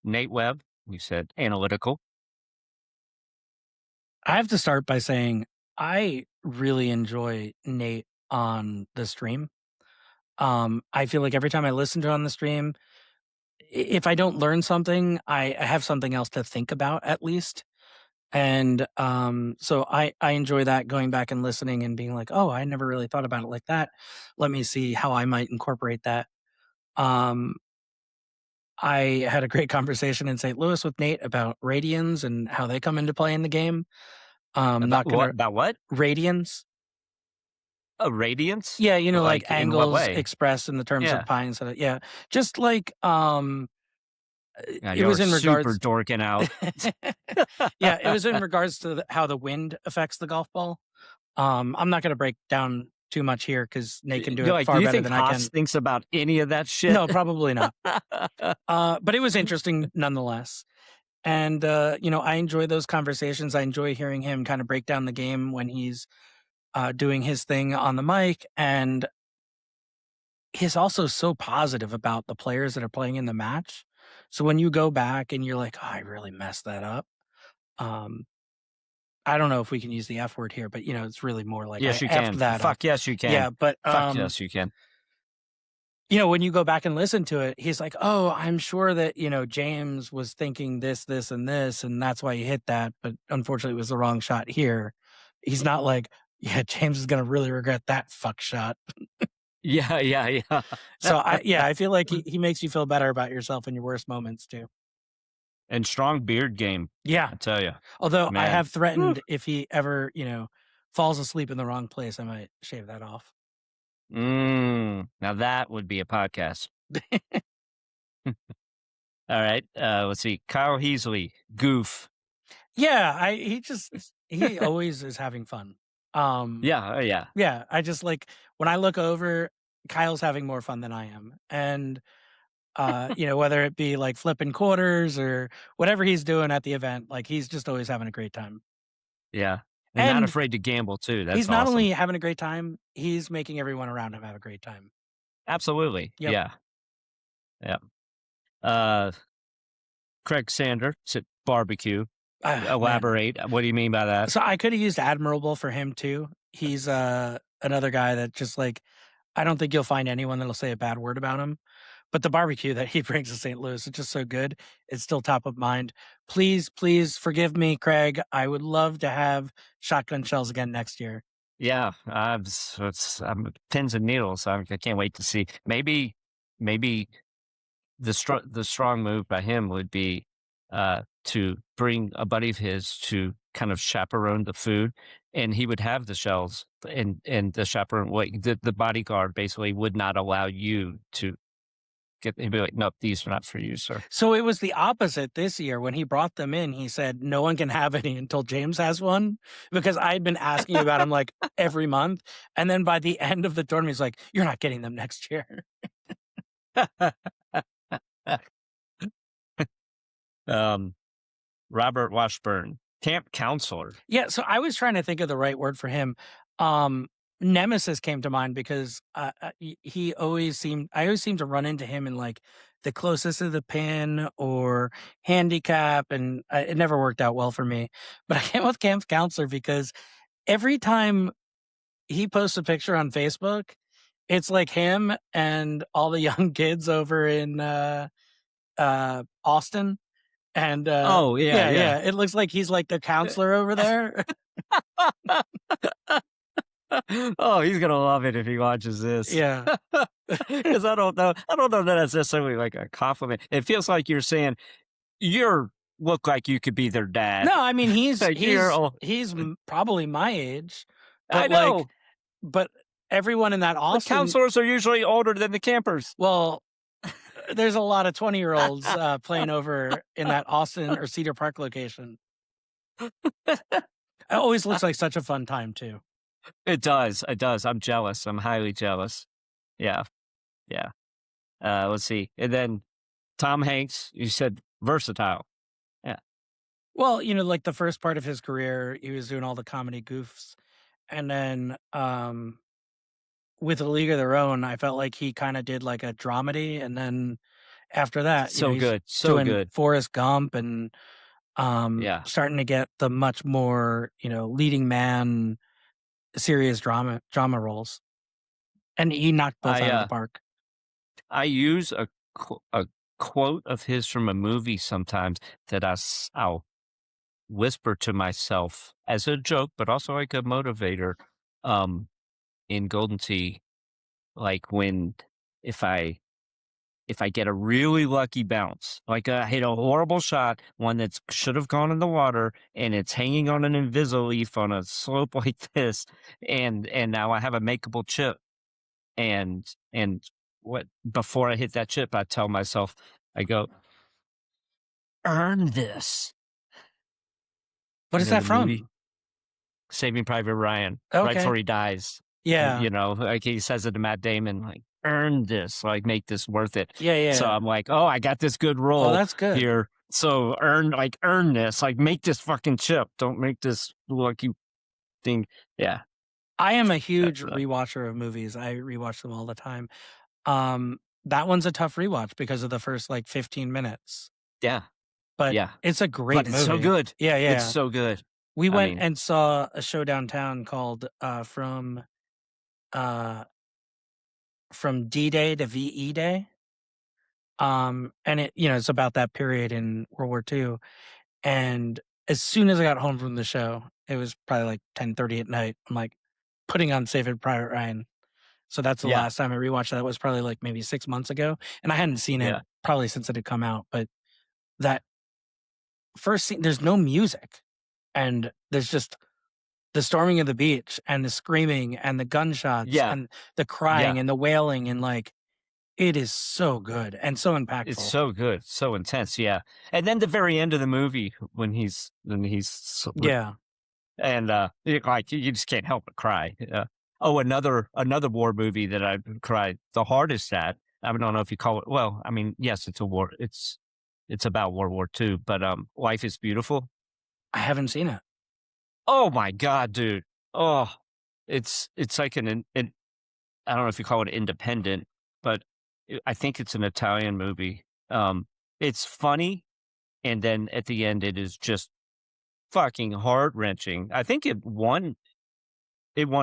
Nate Webb, you said analytical. I have to start by saying I really enjoy Nate on the stream. I feel like every time I listen to on the stream, if I don't learn something, I have something else to think about at least. And so I enjoy that, going back and listening and being like, oh, I never really thought about it like that. Let me see how I might incorporate that. Um, I had a great conversation in St. Louis with Nate about radians and how they come into play in the game. About Not what? gonna About what? radians. A radiance? Yeah, like Like in what angles way? expressed in the terms of Yeah. pi instead of, yeah. Just like Yeah, it was you're in super regards. dorking out. Yeah, it was in regards to how the wind affects the golf ball. I'm not going to break down too much here because Nate can do You're it like, do far you better think than I Haas can. thinks about any of that shit? No, probably not. But it was interesting nonetheless. And I enjoy those conversations. I enjoy hearing him kind of break down the game when he's doing his thing on the mic, and he's also so positive about the players that are playing in the match. So when you go back and you're like, oh, I really messed that up. Um, I don't know if we can use the F word here, but it's really more like I Yes, you effed can. that up. Fuck yes, you can. Yeah, but Fuck yes, you can. when you go back and listen to it, he's like, "Oh, I'm sure that James was thinking this, this, and this, and that's why he hit that, but unfortunately, it was the wrong shot here." He's not like, "Yeah, James is gonna really regret that fuck shot." Yeah. So I feel like he makes you feel better about yourself in your worst moments too. And strong beard game, Yeah. I tell you, Although I man. have threatened if he ever, falls asleep in the wrong place, I might shave that off. Now that would be a podcast. All right. Let's see. Kyle Heasley, goof. Yeah, he always is having fun. Yeah. Yeah. Yeah, I just like when I look over, Kyle's having more fun than I am. And whether it be like flipping quarters or whatever he's doing at the event, like he's just always having a great time. Yeah. And not And afraid to gamble too. That's he's not awesome. only having a great time, he's making everyone around him have a great time. Absolutely. Yep. Yeah. Craig Sander, barbecue. Man. Elaborate. What do you mean by that? So I could have used Admirable for him too. He's another guy that just like I don't think you'll find anyone that'll say a bad word about him. But the barbecue that he brings to St. Louis is just so good. It's still top of mind. Please, please forgive me, Craig. I would love to have shotgun shells again next year. Yeah, I'm pins and needles. I can't wait to see. Maybe the strong move by him would be to bring a buddy of his to kind of chaperone the food, and he would have the shells, and the chaperone, the bodyguard basically would not allow you to get. He'd be like, "Nope, these are not for you, sir." So it was the opposite this year. When he brought them in, he said, no one can have any until James has one, because I'd been asking about him like every month. And then by the end of the tournament, he's like, you're not getting them next year. Robert Washburn, camp counselor. Yeah, so I was trying to think of the right word for him. Nemesis came to mind because I always seemed to run into him in like the closest to the pin or handicap, and it never worked out well for me. But I came with camp counselor because every time he posts a picture on Facebook, it's like him and all the young kids over in Austin. And yeah, it looks like he's like the counselor over there. Oh, he's gonna love it if he watches this. Yeah, because I don't know that that's necessarily like a compliment. It feels like you're saying you look like you could be their dad. no, I mean he's Like, he's probably my age. I But know. like, but everyone in that The Austin, counselors are usually older than the campers. well, there's a lot of 20-year-olds playing over in that Austin or Cedar Park location. It always looks like such a fun time too. It does. I'm jealous. I'm highly jealous. Yeah. Let's see. And then Tom Hanks, you said versatile. Well, like the first part of his career, he was doing all the comedy goofs. And then with A League of Their Own, I felt like he kind of did like a dramedy. And then after that, So he's good. So doing good. Forrest Gump and starting to get the much more, leading man serious drama roles. And he knocked both out of the park. I use a quote of his from a movie sometimes that I'll whisper to myself as a joke, but also like a motivator. In Golden Tee, like when if I get a really lucky bounce, like I hit a horrible shot, one that should have gone in the water, and it's hanging on an Invisaleaf on a slope like this, and now I have a makeable chip, and what before I hit that chip, I tell myself, I go, earn this. What is that from? Movie? Saving Private Ryan, okay. right before he dies. Yeah. Like he says it to Matt Damon, like, earn this, like make this worth it. Yeah. So I'm like, oh, I got this good role. Oh, that's good. Here. So earn this, like make this fucking chip. Don't make this lucky thing. Yeah. I am a huge rewatcher of movies. I rewatch them all the time. That one's a tough rewatch because of the first like 15 minutes. Yeah. But it's a great movie. It's so good. Yeah. It's so good. We went and saw a show downtown called From D-Day to VE Day. And it, it's about that period in World War II. And as soon as I got home from the show, it was probably like 10:30 at night. I'm like putting on Saving Private Ryan. So that's the last time I rewatched that. It was probably like maybe 6 months ago. And I hadn't seen it probably since it had come out. But that first scene, there's no music. And there's just the storming of the beach and the screaming and the gunshots and the crying and the wailing. And like, It is so good and so It's impactful. so good, so intense, yeah. And then the very end of the movie when Yeah. and you just can't help but cry. Oh, another war movie that I cried the hardest at. I don't know if you call it. Well, I mean, yes, it's a war. It's about World War II, but Life is Beautiful. I haven't seen it. Oh my god, dude. Oh, it's like an I don't know if you call it independent, but I think it's an Italian movie. It's funny, and then at the end, it is just fucking heart wrenching. I think it won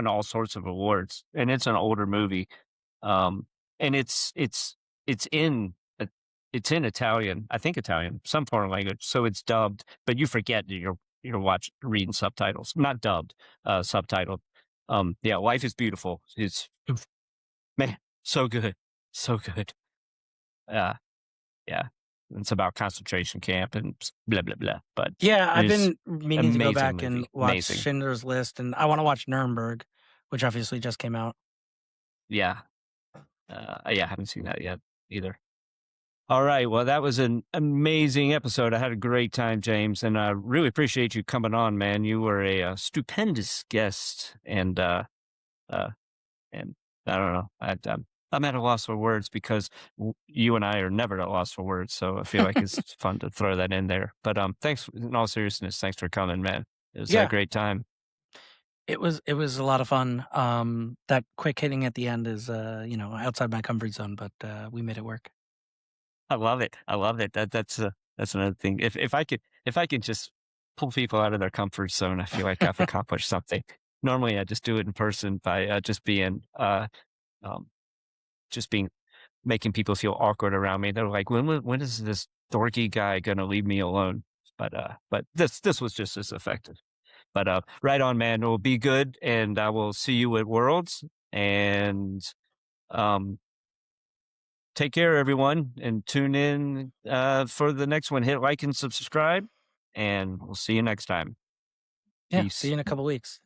all sorts of awards, and it's an older movie. Um, and it's in it's in Italian, I think Italian, some foreign language, so it's dubbed, but you forget that you're reading subtitles, not dubbed, subtitled. Yeah, Life is Beautiful. It's man, so good, so good. Uh, yeah, it's about concentration camp and blah blah blah, but Yeah, it I've is been meaning to go amazing back and movie, watch amazing. Schindler's List, and I wanna watch Nuremberg, which obviously just came out. Yeah, yeah, I haven't seen that yet either. All right. Well, that was an amazing episode. I had a great time, James, and I really appreciate you coming on, man. You were a stupendous guest, uh, and I don't know. I'm at a loss for words because you and I are never at a loss for words. So I feel like it's fun to throw that in there. But thanks. In all seriousness, thanks for coming, man. It was a Yeah, great time. it was a lot of fun. That quick hitting at the end is, outside my comfort zone, but, we made it work. I love it. I love it. That's another thing. If I could just pull people out of their comfort zone, I feel like I've accomplished something. Normally, I just do it in person by um, just being making people feel awkward around me. They're like, when is this dorky guy gonna leave me alone? But this was just as effective. But right on, man. It will be good, and I will see you at Worlds. And um, take care, everyone, and tune in for the next one. Hit like and subscribe, and we'll see you next time. Yeah, see you Peace. in a couple weeks.